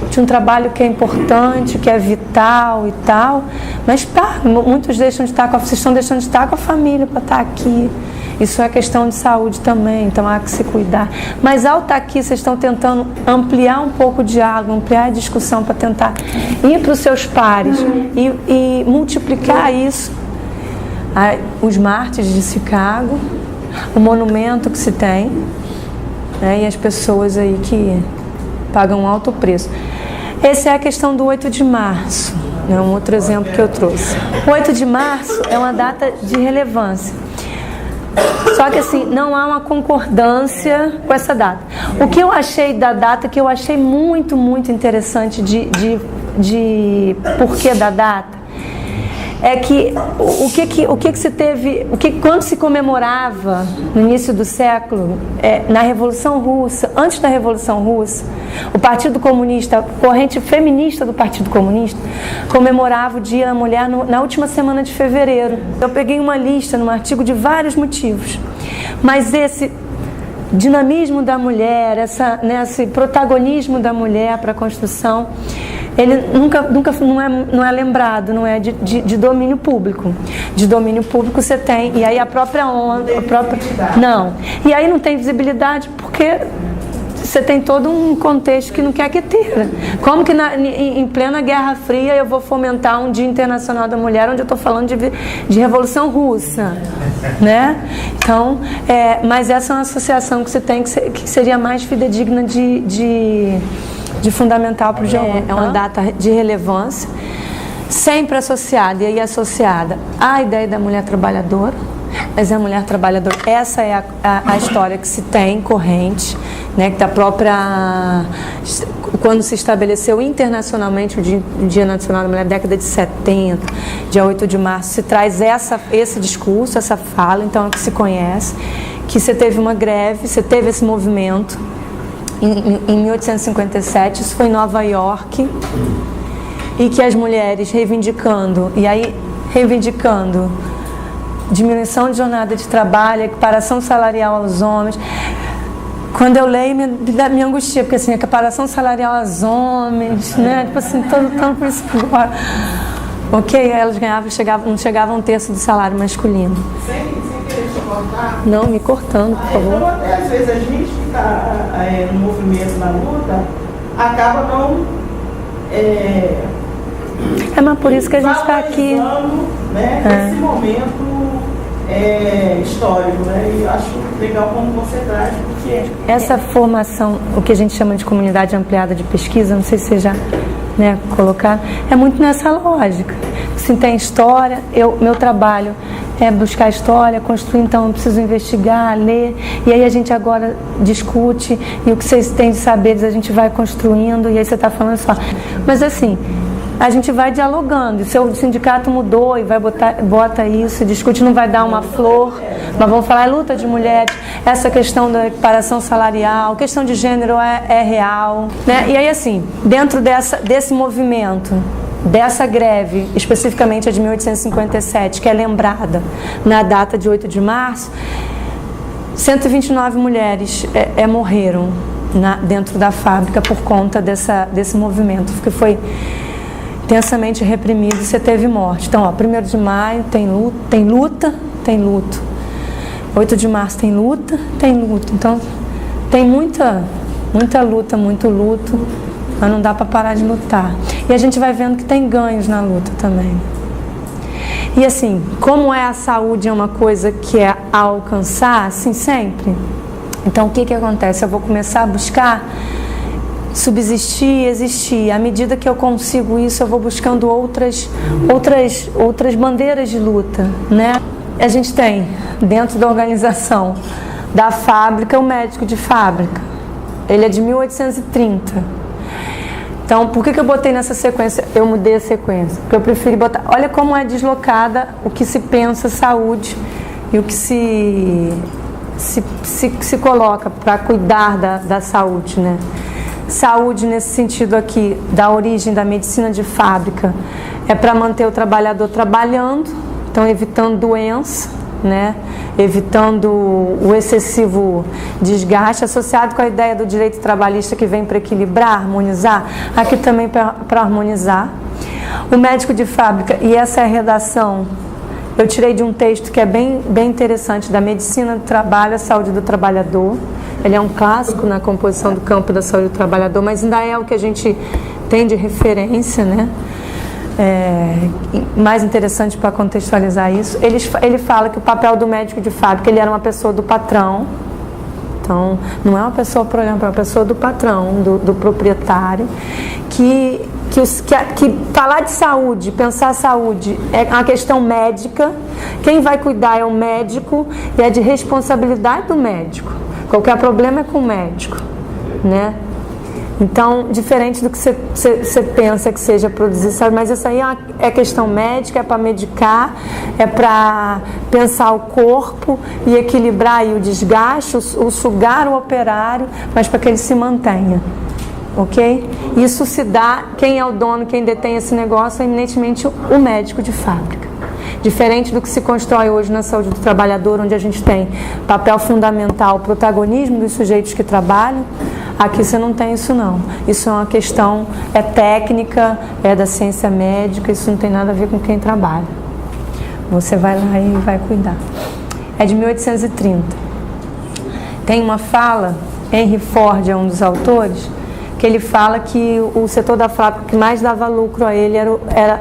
de um trabalho que é importante, que é vital e tal, mas pagam. Muitos deixam de estar vocês estão deixando de estar com a família para estar aqui. Isso é questão de saúde também, então há que se cuidar. Mas ao estar aqui, vocês estão tentando ampliar um pouco o diálogo, ampliar a discussão para tentar ir para os seus pares e multiplicar isso. Os mártires de Chicago, o monumento que se tem, né, e as pessoas aí que pagam um alto preço. Essa é a questão do 8 de março, né, um outro exemplo que eu trouxe. O 8 de março é uma data de relevância. Só que assim, não há uma concordância com essa data. O que eu achei da data, que eu achei muito, muito interessante de porquê da data, é que o que se teve, quando se comemorava no início do século, na Revolução Russa, antes da Revolução Russa, o Partido Comunista, a corrente feminista do Partido Comunista, comemorava o Dia da Mulher na última semana de fevereiro. Eu peguei uma lista num artigo de vários motivos, mas esse dinamismo da mulher, esse protagonismo da mulher para a construção, ele nunca não é lembrado, não é de domínio público. De domínio público você tem, e aí a própria ONU, não. E aí não tem visibilidade porque você tem todo um contexto que não quer que tenha. Como que em plena Guerra Fria eu vou fomentar um Dia Internacional da Mulher onde eu estou falando de Revolução Russa, né? Então, mas essa é uma associação que você tem que seria mais fidedigna de fundamental para o Jeová. É uma data de relevância, sempre associada, e aí associada à ideia da mulher trabalhadora. Mas a mulher trabalhadora, essa é a história que se tem corrente, né, que da própria, quando se estabeleceu internacionalmente o Dia Nacional da Mulher, década de 70, dia 8 de março, se traz esse discurso, essa fala, então é o que se conhece, que você teve uma greve, você teve esse movimento em 1857, isso foi em Nova York, e que as mulheres reivindicando diminuição de jornada de trabalho, equiparação salarial aos homens. Quando eu leio, me angustia, porque assim, equiparação salarial aos homens, né? Tipo assim, tanto por isso agora. Ok, elas não chegavam a 1/3 do salário masculino. Sem querer te cortar. Não, me cortando, por favor. Então, até às vezes a gente que está no movimento, na luta, acaba não... mas por isso que a gente está aqui. Né, esse momento histórico, né? E acho legal como você traz, porque... Essa formação, o que a gente chama de comunidade ampliada de pesquisa, não sei se você já colocaram, é muito nessa lógica. Assim, tem história, meu trabalho é buscar história, construir, então eu preciso investigar, ler, e aí a gente agora discute, e o que vocês têm de saberes a gente vai construindo, e aí você está falando só. Mas assim, a gente vai dialogando, se o sindicato mudou e vai bota isso, discute, não vai dar uma flor, mas vamos falar luta de mulheres, essa questão da equiparação salarial, questão de gênero é real, né? E aí assim, dentro desse movimento, dessa greve, especificamente a de 1857, que é lembrada na data de 8 de março, 129 mulheres morreram dentro da fábrica por conta desse movimento, que foi intensamente reprimido e você teve morte. Então, 1º de maio tem luta, tem luto. 8 de março tem luta, tem luto. Então, tem muita luta, muito luto, mas não dá para parar de lutar. E a gente vai vendo que tem ganhos na luta também. E assim, como a saúde é uma coisa que é a alcançar, assim, sempre, Então, o que acontece? Eu vou começar a buscar subsistir e existir. À medida que eu consigo isso, eu vou buscando outras bandeiras de luta, né? A gente tem, dentro da organização da fábrica, o médico de fábrica. Ele é de 1830. Então, por que eu botei nessa sequência? Eu mudei a sequência, porque eu preferi botar... Olha como é deslocada o que se pensa saúde e o que se coloca para cuidar da saúde, né? Saúde, nesse sentido aqui, da origem da medicina de fábrica, é para manter o trabalhador trabalhando, então evitando doença, né? Evitando o excessivo desgaste, associado com a ideia do direito trabalhista que vem para equilibrar, harmonizar, aqui também para harmonizar. O médico de fábrica, e essa é a redação, eu tirei de um texto que é bem interessante, da Medicina do Trabalho, a Saúde do Trabalhador. Ele é um clássico na composição do campo da saúde do trabalhador, mas ainda é o que a gente tem de referência, né? Mais interessante para contextualizar isso. Ele fala que o papel do médico de fábrica, ele era uma pessoa do patrão. Então, não é uma pessoa programa, é uma pessoa do patrão, do proprietário, que falar de saúde, pensar saúde é uma questão médica. Quem vai cuidar é o médico e é de responsabilidade do médico. Qualquer problema é com o médico, né? Então, diferente do que você pensa que seja produzir saúde, mas isso aí é questão médica, é para medicar, é para pensar o corpo e equilibrar aí o desgaste, o sugar o operário, mas para que ele se mantenha, ok? Isso se dá, quem é o dono, quem detém esse negócio é eminentemente o médico de fábrica. Diferente do que se constrói hoje na saúde do trabalhador, onde a gente tem papel fundamental, protagonismo dos sujeitos que trabalham, aqui você não tem isso não. Isso é uma questão, é técnica, é da ciência médica, isso não tem nada a ver com quem trabalha. Você vai lá e vai cuidar. É de 1830. Tem uma fala, Henry Ford é um dos autores, que ele fala que o setor da fábrica que mais dava lucro a ele era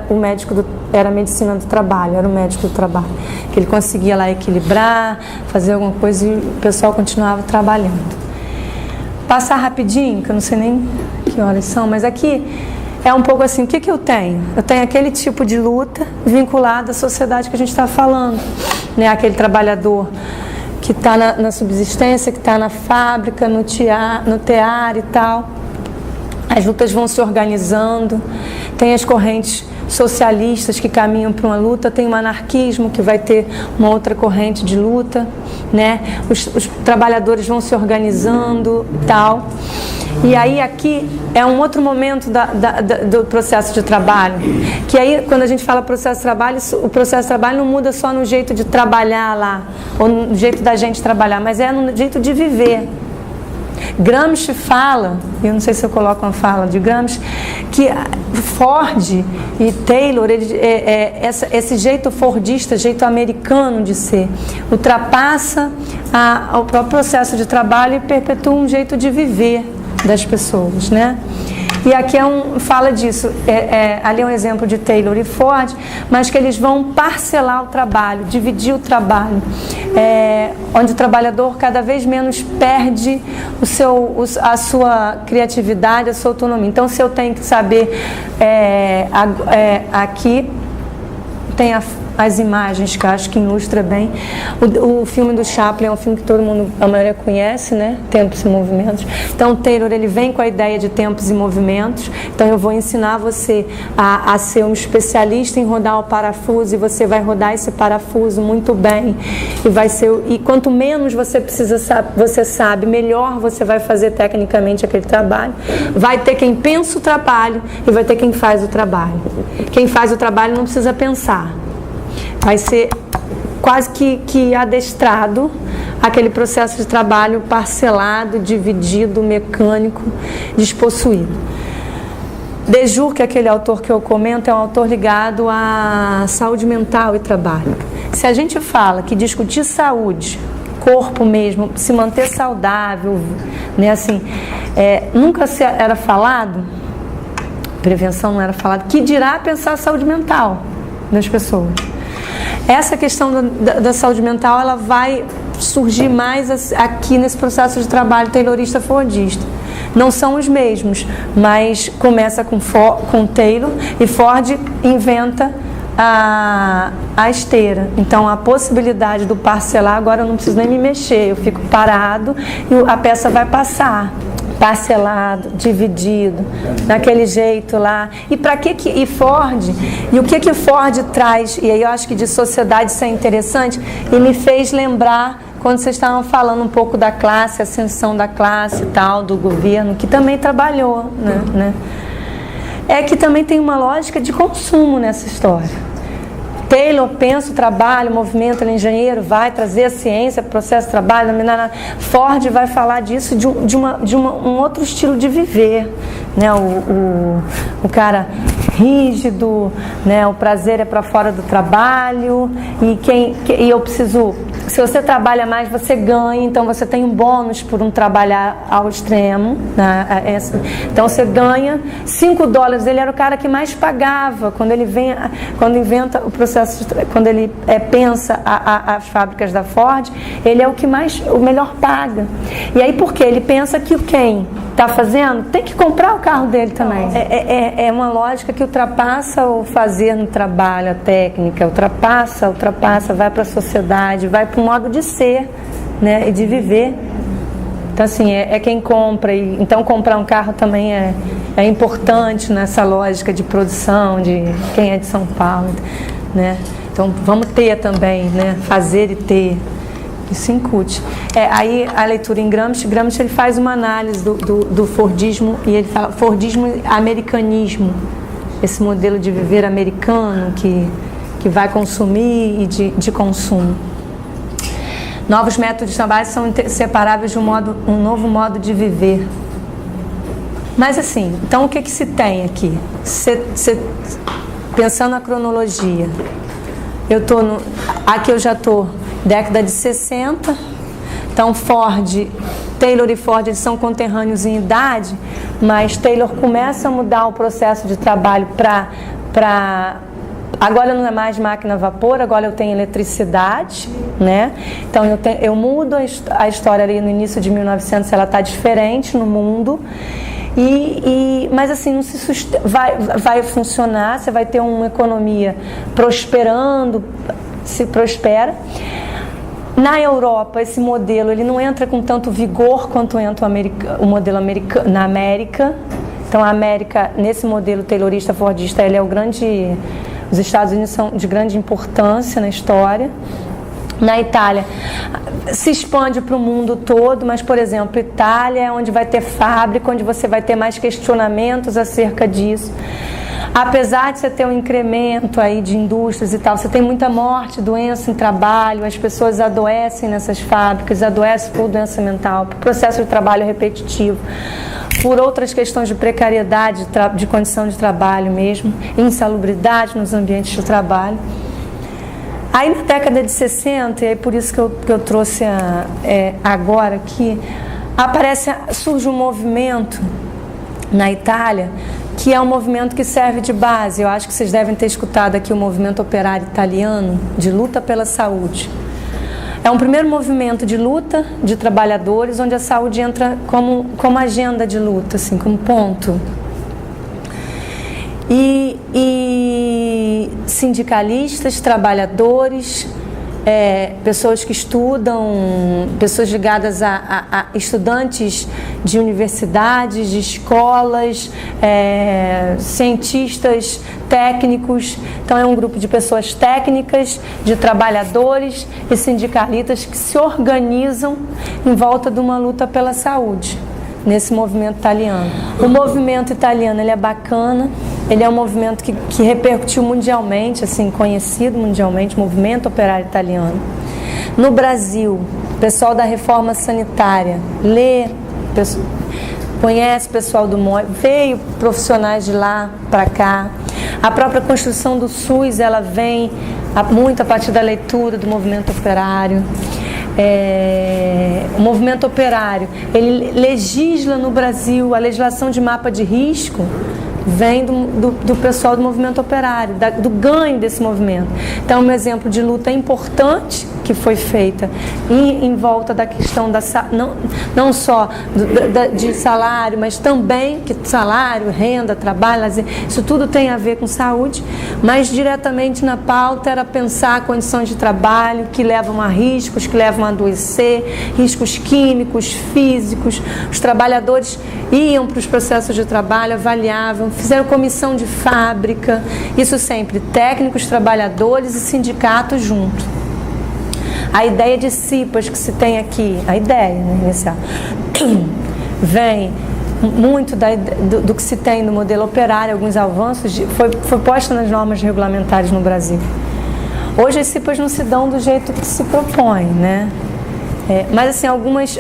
a medicina do trabalho, era o médico do trabalho. Que ele conseguia lá equilibrar, fazer alguma coisa e o pessoal continuava trabalhando. Passar rapidinho, que eu não sei nem que horas são, mas aqui é um pouco assim, o que eu tenho? Eu tenho aquele tipo de luta vinculada à sociedade que a gente está falando, né? Aquele trabalhador que está na subsistência, que está na fábrica, no tear e tal. As lutas vão se organizando, tem as correntes socialistas que caminham para uma luta, tem o anarquismo que vai ter uma outra corrente de luta, né? Os trabalhadores vão se organizando e tal. E aí aqui é um outro momento do processo de trabalho, que aí quando a gente fala processo de trabalho, o processo de trabalho não muda só no jeito de trabalhar lá, ou no jeito da gente trabalhar, mas é no jeito de viver. Gramsci fala, eu não sei se eu coloco uma fala de Gramsci, que Ford e Taylor, esse jeito fordista, jeito americano de ser, ultrapassa o próprio processo de trabalho e perpetua um jeito de viver das pessoas, né? E aqui fala disso, ali é um exemplo de Taylor e Ford, mas que eles vão parcelar o trabalho, dividir o trabalho, onde o trabalhador cada vez menos perde a sua criatividade, a sua autonomia. Então, se eu tenho que saber, aqui tem as imagens que eu acho que ilustra bem. O filme do Chaplin é um filme que todo mundo, a maioria conhece, né? Tempos e Movimentos. Então, o Taylor, ele vem com a ideia de tempos e movimentos. Então, eu vou ensinar você a ser um especialista em rodar o parafuso, e você vai rodar esse parafuso muito bem. E quanto menos você sabe, melhor você vai fazer tecnicamente aquele trabalho. Vai ter quem pensa o trabalho e vai ter quem faz o trabalho. Quem faz o trabalho não precisa pensar. Vai ser quase que adestrado aquele processo de trabalho parcelado, dividido, mecânico, despossuído. Desjur, que é aquele autor que eu comento, é um autor ligado à saúde mental e trabalho. Se a gente fala que discutir saúde, corpo mesmo, se manter saudável, né, assim, nunca era falado, prevenção não era falado, que dirá pensar a saúde mental das pessoas. Essa questão da saúde mental, ela vai surgir mais aqui nesse processo de trabalho taylorista fordista. Não são os mesmos, mas começa com Taylor e Ford inventa a esteira. Então a possibilidade do parcelar, agora eu não preciso nem me mexer, eu fico parado e a peça vai passar. Parcelado, dividido, daquele jeito lá. E para que Ford? E o que Ford traz? E aí eu acho que de sociedade isso é interessante e me fez lembrar quando vocês estavam falando um pouco da classe, ascensão da classe e tal, do governo, que também trabalhou, né? É que também tem uma lógica de consumo nessa história. Taylor pensa o trabalho, o movimento, ele é engenheiro, vai trazer a ciência, processo de trabalho, Ford vai falar disso de um outro estilo de viver, né? O cara rígido, né? O prazer é para fora do trabalho e eu preciso. Se você trabalha mais, você ganha, então você tem um bônus por não trabalhar ao extremo, né? Então você ganha $5. Ele era o cara que mais pagava quando inventa o processo, quando ele pensa as fábricas da Ford, ele é o melhor paga. E aí por quê? Ele pensa que quem está fazendo tem que comprar o carro dele também. É uma lógica que ultrapassa o fazer no trabalho, a técnica, ultrapassa, vai para a sociedade, vai para o modo de ser, né, e de viver. Então assim, quem compra, então comprar um carro também é importante nessa lógica de produção, de quem é de São Paulo, né? Então vamos ter também, né, fazer e ter. Isso incute. Aí a leitura em Gramsci ele faz uma análise do Fordismo e ele fala Fordismo e americanismo, esse modelo de viver americano que vai consumir e de consumo. Novos métodos de trabalho são inseparáveis de um novo modo de viver. Mas assim, então o que se tem aqui? Pensando na cronologia, aqui eu já estou década de 60, então Taylor e Ford eles são conterrâneos em idade, mas Taylor começa a mudar o processo de trabalho para agora não é mais máquina a vapor, agora eu tenho eletricidade, né? Então eu mudo a história ali no início de 1900, ela está diferente no mundo. Mas assim, não vai funcionar, você vai ter uma economia prosperando, se prospera. Na Europa, esse modelo ele não entra com tanto vigor quanto entra o modelo americano na América. Então a América, nesse modelo taylorista fordista, ele é os Estados Unidos são de grande importância na história. Na Itália, se expande para o mundo todo, mas, por exemplo, Itália é onde vai ter fábrica, onde você vai ter mais questionamentos acerca disso. Apesar de você ter um incremento aí de indústrias e tal, você tem muita morte, doença em trabalho, as pessoas adoecem nessas fábricas, adoecem por doença mental, por processo de trabalho repetitivo, por outras questões de precariedade, de condição de trabalho mesmo, insalubridade nos ambientes de trabalho. Aí na década de 60, e é por isso que eu trouxe agora aqui, surge um movimento na Itália, que é um movimento que serve de base. Eu acho que vocês devem ter escutado aqui o movimento operário italiano de luta pela saúde. É um primeiro movimento de luta de trabalhadores, onde a saúde entra como agenda de luta, assim, como ponto. E sindicalistas, trabalhadores, pessoas que estudam, pessoas ligadas a estudantes de universidades, de escolas, cientistas, técnicos. Então é um grupo de pessoas técnicas, de trabalhadores e sindicalistas que se organizam em volta de uma luta pela saúde, nesse movimento italiano. O movimento italiano ele é bacana, ele é um movimento que repercutiu mundialmente, assim, conhecido mundialmente, movimento operário italiano. No Brasil, o pessoal da reforma sanitária conhece o pessoal do MOI, veio profissionais de lá para cá. A própria construção do SUS, ela vem muito a partir da leitura do movimento operário. O movimento operário, ele legisla no Brasil, a legislação de mapa de risco vem do pessoal do movimento operário, do ganho desse movimento. Então, um exemplo de luta importante, que foi feita em volta da questão da não só de salário, mas também que salário, renda, trabalho, lazer, isso tudo tem a ver com saúde, mas diretamente na pauta era pensar condições de trabalho que levam a riscos, que levam a adoecer, riscos químicos, físicos. Os trabalhadores iam para os processos de trabalho, avaliavam, fizeram comissão de fábrica, isso sempre, técnicos, trabalhadores e sindicatos juntos. A ideia de CIPAs que se tem aqui, a ideia inicial, vem muito do que se tem no modelo operário, alguns avanços, foi posta nas normas regulamentares no Brasil. Hoje as CIPAs não se dão do jeito que se propõe, né? Mas assim, alguns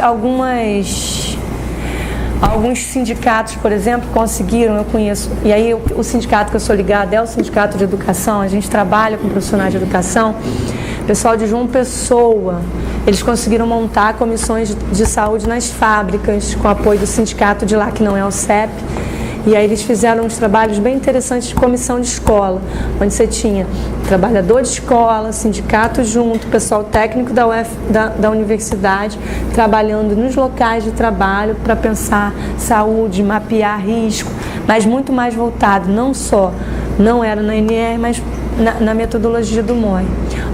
sindicatos, por exemplo, conseguiram, eu conheço, e aí o sindicato que eu sou ligada é o Sindicato de Educação, a gente trabalha com profissionais de educação, pessoal de João Pessoa, eles conseguiram montar comissões de saúde nas fábricas, com apoio do sindicato de lá, que não é o CEP, e aí eles fizeram uns trabalhos bem interessantes de comissão de escola, onde você tinha trabalhador de escola, sindicato junto, pessoal técnico da universidade, trabalhando nos locais de trabalho para pensar saúde, mapear risco, mas muito mais voltado, não era na NR, mas na metodologia do MOI.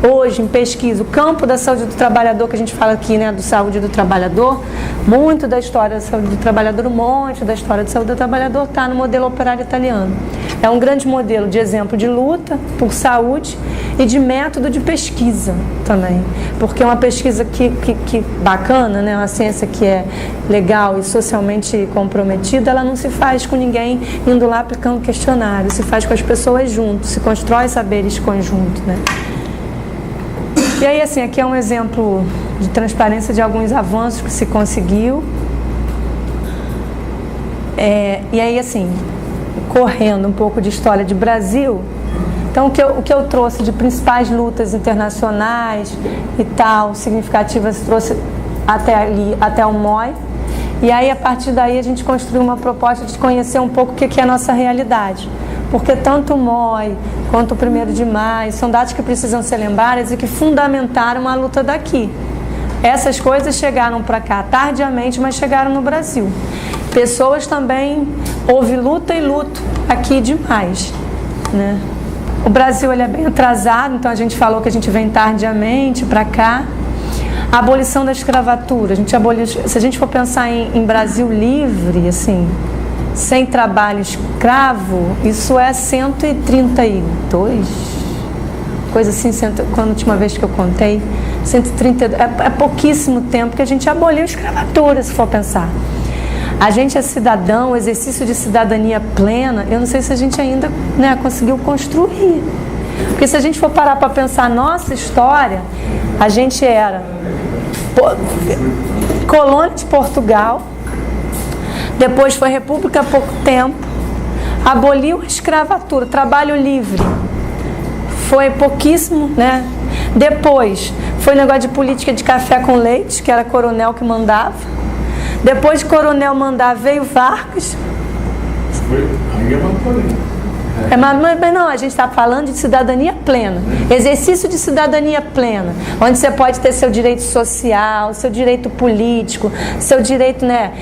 Hoje, em pesquisa, o campo da saúde do trabalhador, que a gente fala aqui, né, do saúde do trabalhador, muito da história da saúde do trabalhador, um monte da história da saúde do trabalhador está no modelo operário italiano. É um grande modelo de exemplo de luta por saúde e de método de pesquisa também, porque é uma pesquisa que bacana, né, uma ciência que é legal e socialmente comprometida, ela não se faz com ninguém indo lá aplicando questionário, se faz com as pessoas juntos, se constrói saberes conjuntos, né? E aí, assim, aqui é um exemplo de transparência de alguns avanços que se conseguiu. E aí, assim, correndo um pouco de história de Brasil, então o que eu trouxe de principais lutas internacionais e tal, significativas, trouxe até o MOI. E aí, a partir daí, a gente construiu uma proposta de conhecer um pouco o que é a nossa realidade. Porque tanto o MOI quanto o 1º de maio são datas que precisam ser lembradas e que fundamentaram a luta daqui. Essas coisas chegaram para cá tardiamente, mas chegaram no Brasil. Pessoas também, houve luta e luto aqui demais, né? O Brasil ele é bem atrasado, então a gente falou que a gente vem tardiamente para cá. A abolição da escravatura, a gente aboliu, se a gente for pensar em Brasil livre, assim, sem trabalho escravo, isso é 132, coisa assim, quando a última vez que eu contei, 130, é pouquíssimo tempo que a gente aboliu a escravatura, se for pensar. A gente é cidadão, o exercício de cidadania plena, eu não sei se a gente ainda, né, conseguiu construir. Porque se a gente for parar para pensar a nossa história, a gente era colônia de Portugal, depois foi república há pouco tempo, aboliu a escravatura, trabalho livre, foi pouquíssimo, né? Depois foi negócio de política de café com leite, que era coronel que mandava. Depois de coronel mandar, veio Vargas. Mas não, a gente está falando de cidadania plena, exercício de cidadania plena, onde você pode ter seu direito social, seu direito político, seu direito, né,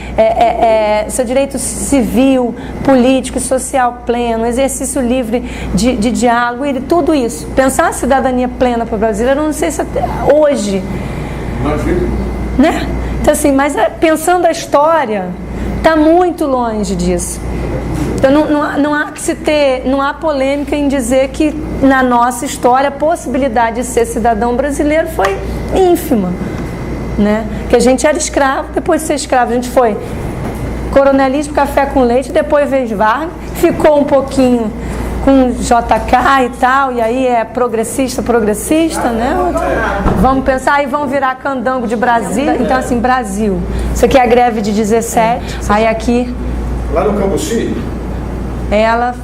seu direito civil, político e social pleno, exercício livre de diálogo, e tudo isso. Pensar a cidadania plena para o brasileiro, eu não sei se até hoje, né? Então, assim, mas pensando a história, está muito longe disso. Então não há que se ter, não há polêmica em dizer que na nossa história a possibilidade de ser cidadão brasileiro foi ínfima, né? Que a gente era escravo, depois de ser escravo a gente foi coronelismo, café com leite, depois veio Vargas, ficou um pouquinho com JK e tal, e aí é progressista, né? Vamos pensar, aí vão virar candango de Brasília. Então, assim, Brasil, isso aqui é a greve de 17, aí aqui... Lá no Cambuci? Ela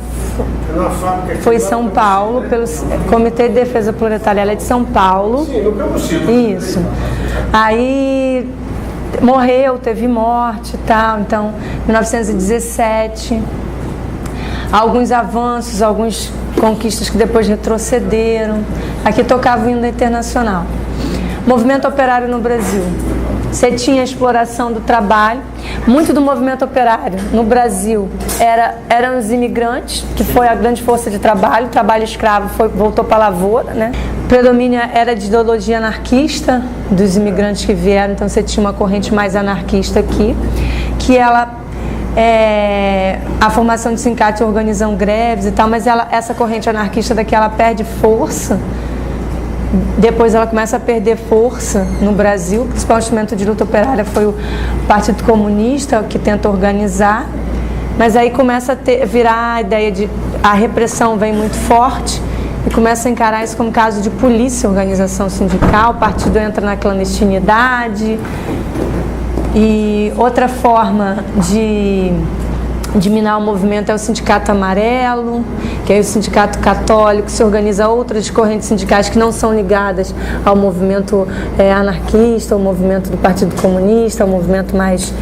foi em São Paulo, pelo Comitê de Defesa Proletária, ela é de São Paulo. Sim, no Cambuci. Isso. Aí morreu, teve morte e tal, então, 1917... Alguns avanços, algumas conquistas que depois retrocederam. Aqui tocava o hino internacional. Movimento operário no Brasil. Você tinha a exploração do trabalho. Muito do movimento operário no Brasil eram os imigrantes, que foi a grande força de trabalho. O trabalho escravo voltou para a lavoura, né? O predomínio era de ideologia anarquista dos imigrantes que vieram. Então você tinha uma corrente mais anarquista aqui, que ela a formação de sindicatos organizam greves e tal, mas essa corrente anarquista daqui ela perde força. Depois ela começa a perder força no Brasil. O principal instrumento de luta operária foi o Partido Comunista, que tenta organizar, mas aí começa a virar a ideia de a repressão vem muito forte e começa a encarar isso como caso de polícia, organização sindical. O partido entra na clandestinidade. E outra forma de minar o movimento é o Sindicato Amarelo, que é o Sindicato Católico, se organiza outras correntes sindicais que não são ligadas ao movimento anarquista, ao movimento do Partido Comunista, ao movimento mais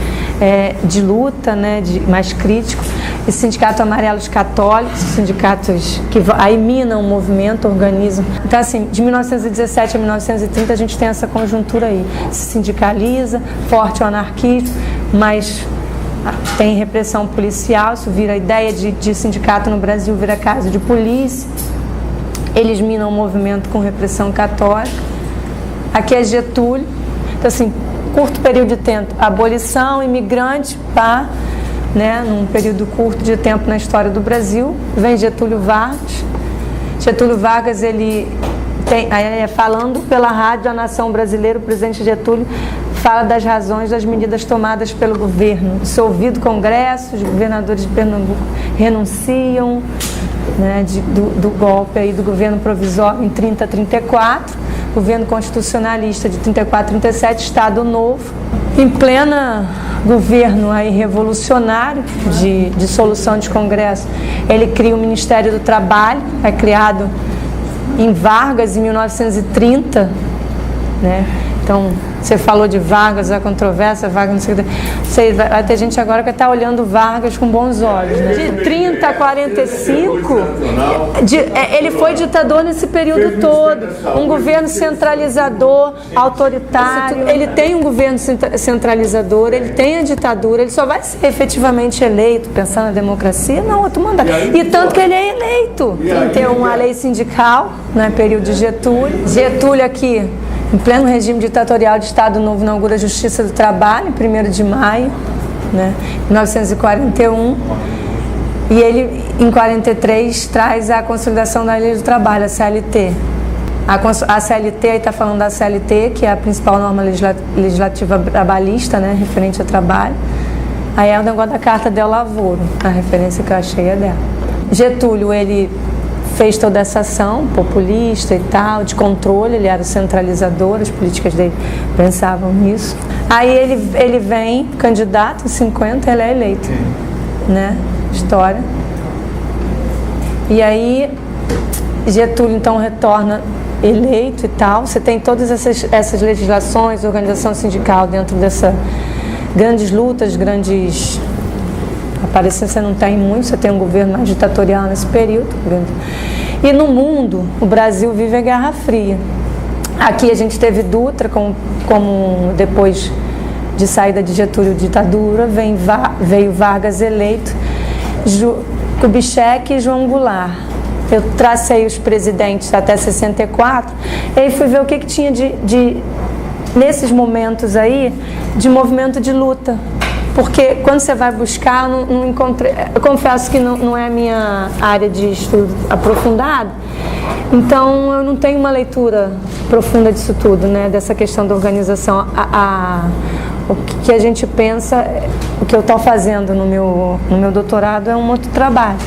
de luta, né, mais crítico. E Sindicato Amarelos Católicos, sindicatos que aí minam o movimento, organizam. Então, assim, de 1917 a 1930 a gente tem essa conjuntura aí. Se sindicaliza, forte o anarquismo, mas tem repressão policial, isso vira a ideia de sindicato no Brasil, vira caso de polícia. Eles minam o movimento com repressão católica. Aqui é Getúlio. Então, assim, curto período de tempo, abolição, imigrante, pá, né, num período curto de tempo na história do Brasil. Vem Getúlio Vargas. Getúlio Vargas, ele falando pela rádio A Nação Brasileira, o presidente Getúlio fala das razões das medidas tomadas pelo governo. Dissolvido o Congresso, os governadores de Pernambuco renunciam, né, do golpe aí do governo provisório em 30 a 34, governo constitucionalista de 34 a 37, Estado Novo. Em plena governo aí revolucionário de dissolução de Congresso, ele cria o Ministério do Trabalho, é criado em Vargas em 1930, né? Então, você falou de Vargas, a controvérsia, Vargas, não sei o que. Vai ter gente agora que está olhando Vargas com bons olhos, né? De 30 a 45, ele foi ditador nesse período todo. Um governo centralizador, autoritário. Ele tem um governo centralizador, ele tem a ditadura, ele só vai ser efetivamente eleito, pensando na democracia, não, outro mandato. E tanto que ele é eleito. Tem uma lei sindical, né, período de Getúlio. Getúlio aqui, em pleno regime ditatorial de Estado Novo, inaugura a Justiça do Trabalho, em 1º de maio, né, 1941. E ele, em 43, traz a consolidação da Lei do Trabalho, a CLT. A CLT, aí está falando da CLT, que é a principal norma legislativa trabalhista, né, referente ao trabalho. Aí é o negócio da Carta del Lavoro, a referência que eu achei é dela. Getúlio, ele fez toda essa ação populista e tal, de controle, ele era o centralizador, as políticas dele pensavam nisso. Aí ele vem, candidato, em 50, ele é eleito, né? História. E aí, Getúlio, então, retorna eleito e tal. Você tem todas essas legislações, organização sindical dentro dessas grandes lutas, grandes... Aparecendo, você não tem muito, você tem um governo mais ditatorial nesse período. E no mundo, o Brasil vive a Guerra Fria. Aqui a gente teve Dutra, como depois de saída de Getúlio ditadura, veio Vargas eleito, Kubitschek e João Goulart. Eu tracei os presidentes até 64, e aí fui ver o que tinha nesses momentos aí, de movimento de luta. Porque quando você vai buscar, eu não encontrei. Eu confesso que não é a minha área de estudo aprofundado, então eu não tenho uma leitura profunda disso tudo, né? Dessa questão da organização. O que a gente pensa, o que eu estou fazendo no meu doutorado é um outro trabalho.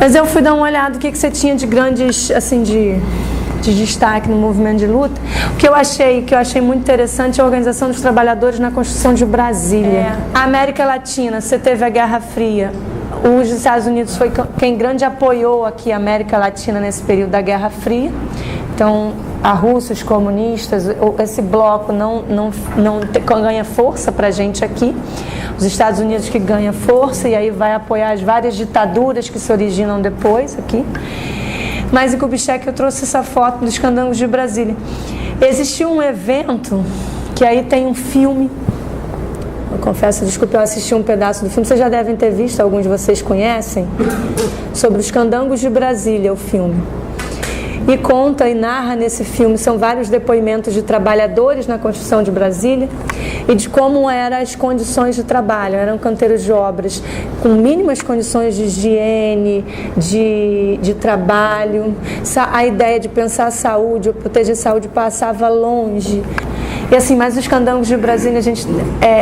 Mas eu fui dar uma olhada no que você tinha de grandes, assim, de destaque no movimento de luta. O que eu achei muito interessante é a organização dos trabalhadores na construção de Brasília. A América Latina, você teve a Guerra Fria. Os Estados Unidos foi quem grande apoiou aqui a América Latina nesse período da Guerra Fria. Então, a Rússia, os comunistas, esse bloco não ganha força para a gente aqui. Os Estados Unidos que ganha força e aí vai apoiar as várias ditaduras que se originam depois aqui. Mas em Kubitschek eu trouxe essa foto dos Candangos de Brasília. Existiu um evento, que aí tem um filme, eu confesso, desculpa, eu assisti um pedaço do filme, vocês já devem ter visto, alguns de vocês conhecem, sobre os Candangos de Brasília, o filme. E conta e narra nesse filme, são vários depoimentos de trabalhadores na construção de Brasília e de como eram as condições de trabalho. Eram canteiros de obras com mínimas condições de higiene, de trabalho. A ideia de pensar a saúde, ou proteger a saúde, passava longe. E assim, mas os Candangos de Brasília,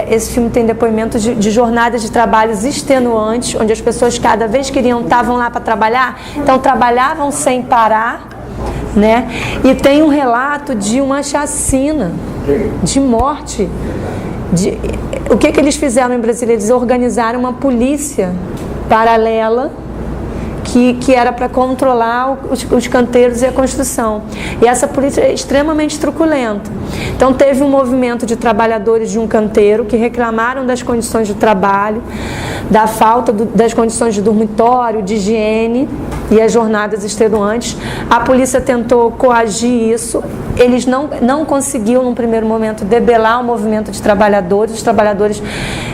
esse filme tem depoimentos de jornadas de trabalhos extenuantes, onde as pessoas cada vez queriam, estavam lá para trabalhar, então trabalhavam sem parar, né? E tem um relato de uma chacina, de morte. O que eles fizeram em Brasília? Eles organizaram uma polícia paralela que era para controlar os canteiros e a construção. E essa polícia é extremamente truculenta. Então teve um movimento de trabalhadores de um canteiro que reclamaram das condições de trabalho, da falta das condições de dormitório, de higiene e as jornadas extenuantes. A polícia tentou coagir isso. Eles não conseguiram, num primeiro momento, debelar o movimento de trabalhadores. Os trabalhadores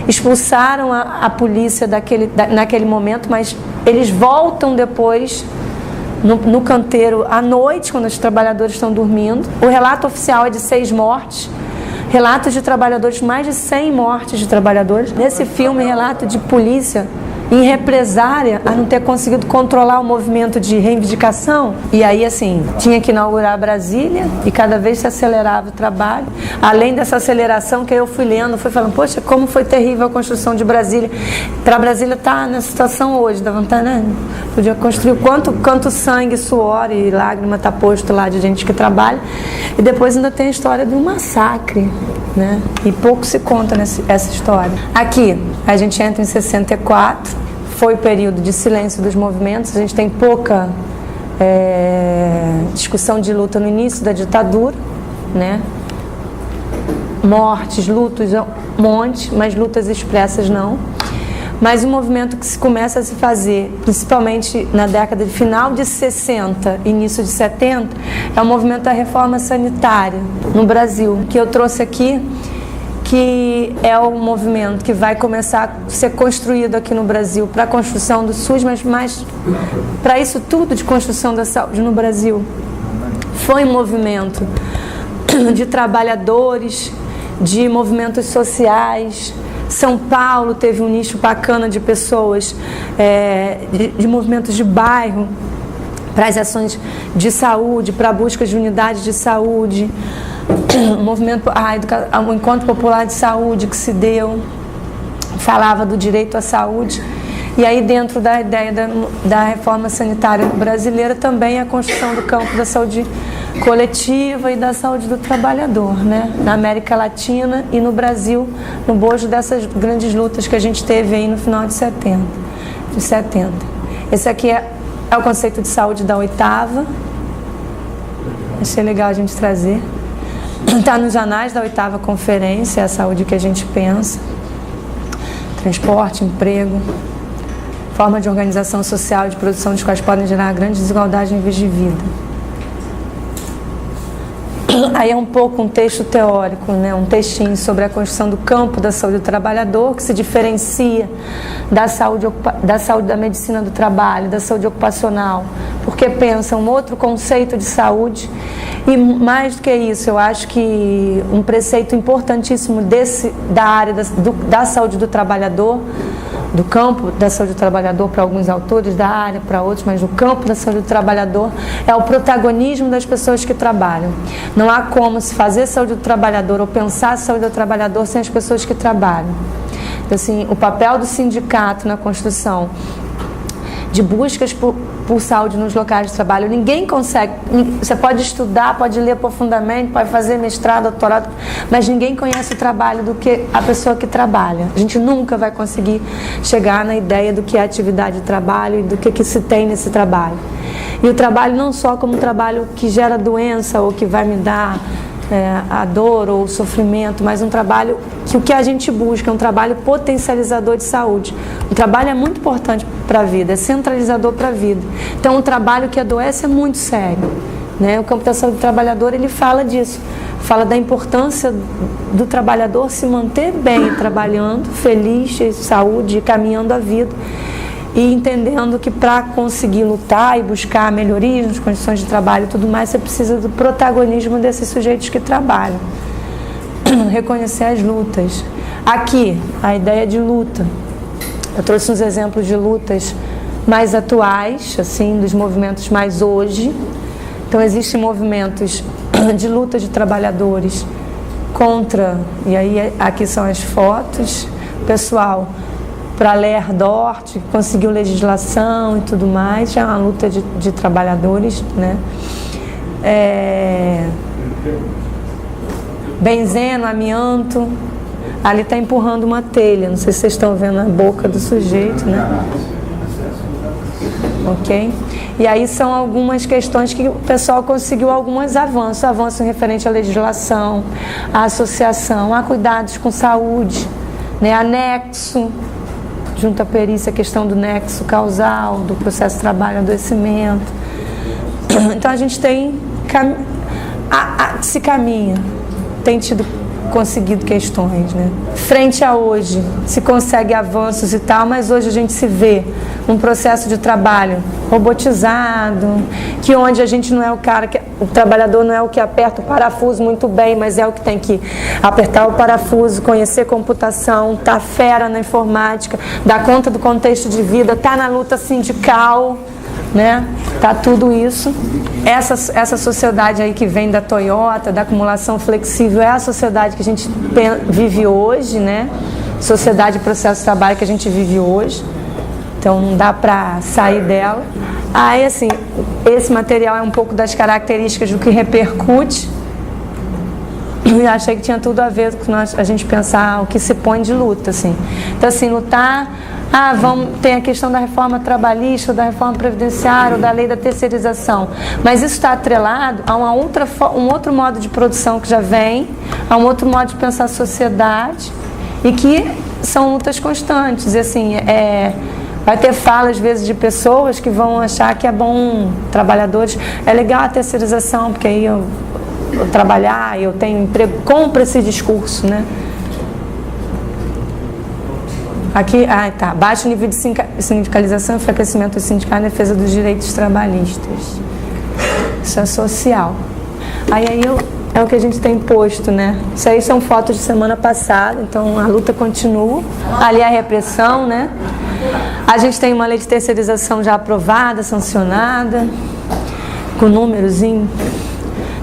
expulsaram a polícia naquele momento, mas eles voltam depois no canteiro à noite, quando os trabalhadores estão dormindo. O relato oficial é de 6 mortes. Relatos de trabalhadores, mais de 100 mortes de trabalhadores. Nesse filme, relato de polícia em represária a não ter conseguido controlar o movimento de reivindicação. E aí, assim, tinha que inaugurar Brasília e cada vez se acelerava o trabalho. Além dessa aceleração que eu fui lendo, fui falando, poxa, como foi terrível a construção de Brasília. Para Brasília estar nessa situação hoje, da vontade, né? Podia construir quanto sangue, suor e lágrima está posto lá de gente que trabalha. E depois ainda tem a história de um massacre, né? E pouco se conta essa história. Aqui, a gente entra em 64, foi o período de silêncio dos movimentos, a gente tem pouca discussão de luta no início da ditadura, né? Mortes, lutos, um monte, mas lutas expressas não. Mas o movimento que se começa a se fazer, principalmente na década de final de 60, início de 70, é o movimento da reforma sanitária no Brasil, que eu trouxe aqui, que é o movimento que vai começar a ser construído aqui no Brasil para a construção do SUS, mas para isso tudo de construção da saúde no Brasil. Foi um movimento de trabalhadores, de movimentos sociais. São Paulo teve um nicho bacana de pessoas, de movimentos de bairro, para as ações de saúde, para a busca de unidades de saúde, o movimento, o Encontro Popular de Saúde que se deu, falava do direito à saúde. E aí, dentro da ideia da reforma sanitária brasileira, também a construção do campo da saúde coletiva e da saúde do trabalhador, né? Na América Latina e no Brasil, no bojo dessas grandes lutas que a gente teve aí no final de 70. Esse aqui é o conceito de saúde da 8ª. Achei legal a gente trazer. Está nos anais da 8ª conferência, é a saúde que a gente pensa. Transporte, emprego, forma de organização social e de produção dos quais podem gerar grande desigualdade em vez de vida. Aí é um pouco um texto teórico, né? Um textinho sobre a construção do campo da saúde do trabalhador, que se diferencia da saúde da medicina do trabalho, da saúde ocupacional, porque pensa um outro conceito de saúde. E mais do que isso, eu acho que um preceito importantíssimo da área da saúde do trabalhador, do campo da saúde do trabalhador para alguns autores, da área para outros, mas do campo da saúde do trabalhador, é o protagonismo das pessoas que trabalham. Não há como se fazer saúde do trabalhador ou pensar a saúde do trabalhador sem as pessoas que trabalham. Então, assim, o papel do sindicato na construção de buscas por saúde nos locais de trabalho, ninguém consegue. Você pode estudar, pode ler profundamente, pode fazer mestrado, doutorado, mas ninguém conhece o trabalho do que a pessoa que trabalha. A gente nunca vai conseguir chegar na ideia do que é atividade de trabalho e do que se tem nesse trabalho. E o trabalho não só como um trabalho que gera doença ou que vai me dar a dor ou o sofrimento, mas um trabalho que o que a gente busca é um trabalho potencializador de saúde. O trabalho é muito importante para a vida, é centralizador para a vida. Então, um trabalho que adoece é muito sério, né? O campo da saúde do trabalhador, ele fala disso, fala da importância do trabalhador se manter bem, trabalhando, feliz, cheio de saúde, caminhando a vida. E entendendo que para conseguir lutar e buscar melhorias nas condições de trabalho e tudo mais, você precisa do protagonismo desses sujeitos que trabalham. Reconhecer as lutas. Aqui, a ideia de luta. Eu trouxe uns exemplos de lutas mais atuais, assim, dos movimentos mais hoje. Então, existem movimentos de luta de trabalhadores contra, e aí aqui são as fotos, pessoal, para a Ler Dort, que conseguiu legislação e tudo mais, já é uma luta de trabalhadores, né? Benzeno, amianto, ali está empurrando uma telha, não sei se vocês estão vendo a boca do sujeito, né? Ok? E aí são algumas questões que o pessoal conseguiu alguns avanços referente à legislação, à associação, a cuidados com saúde, né? Anexo, junto à perícia, a questão do nexo causal, do processo de trabalho, adoecimento. Então a gente tem se caminha, tem conseguido questões, né? Frente a hoje, se consegue avanços e tal, mas hoje a gente se vê um processo de trabalho robotizado, que onde a gente não é o cara, o trabalhador não é o que aperta o parafuso muito bem, mas é o que tem que apertar o parafuso, conhecer computação, tá fera na informática, dar conta do contexto de vida, tá na luta sindical, né? Tá tudo isso. Essa sociedade aí que vem da Toyota, da acumulação flexível, é a sociedade que a gente vive hoje, né? Sociedade e processo de trabalho que a gente vive hoje. Então não dá para sair dela. Aí assim, esse material é um pouco das características do que repercute. E achei que tinha tudo a ver com a gente pensar o que se põe de luta, assim. Então assim, lutar, tem a questão da reforma trabalhista, da reforma previdenciária, da lei da terceirização. Mas isso está atrelado a um outro modo de produção que já vem, a um outro modo de pensar a sociedade, e que são lutas constantes. E assim, vai ter fala, às vezes, de pessoas que vão achar que é bom, trabalhadores, é legal a terceirização, porque aí eu trabalhar, eu tenho emprego, compra esse discurso, né? Aqui, baixo nível de sindicalização, enfraquecimento sindical em defesa dos direitos trabalhistas. Isso é social. Aí é o que a gente tem posto, né? Isso aí são fotos de semana passada, então a luta continua. Ali a repressão, né? A gente tem uma lei de terceirização já aprovada, sancionada, com númerozinho.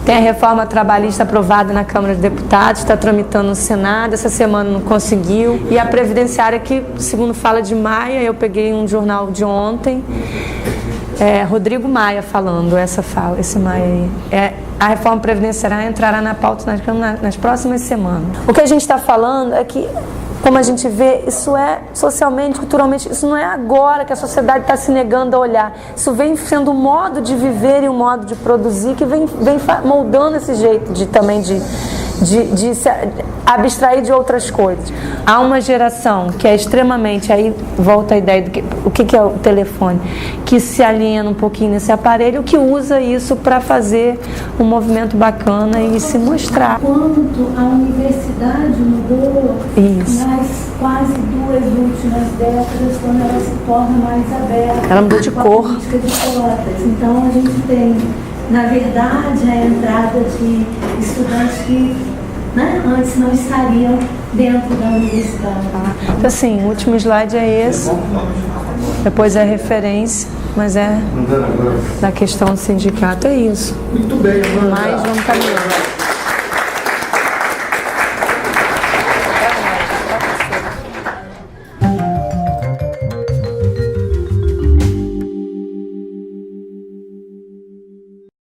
Tem a reforma trabalhista aprovada na Câmara de Deputados, está tramitando no Senado, essa semana não conseguiu. E a previdenciária, que, segundo fala de Maia, eu peguei um jornal de ontem, Rodrigo Maia falando esse Maia aí. A reforma previdenciária entrará na pauta nas próximas semanas. O que a gente está falando é que, como a gente vê, isso é socialmente, culturalmente, isso não é agora que a sociedade está se negando a olhar. Isso vem sendo um modo de viver e um modo de produzir que vem moldando esse jeito também de se abstrair de outras coisas. Há uma geração que é extremamente, aí volta a ideia o que é o telefone, que se aliena um pouquinho nesse aparelho, que usa isso para fazer um movimento bacana e se mostrar. Quando a universidade mudou, nas quase 2 últimas décadas, quando ela se torna mais aberta, ela mudou de cor. Política de cotas. Então a gente tem, na verdade, a entrada de estudantes que, né, antes não estariam dentro da universidade. Então, assim, o último slide é esse, depois é a referência, mas é da questão do sindicato, é isso. Muito bem, mas vamos caminhar.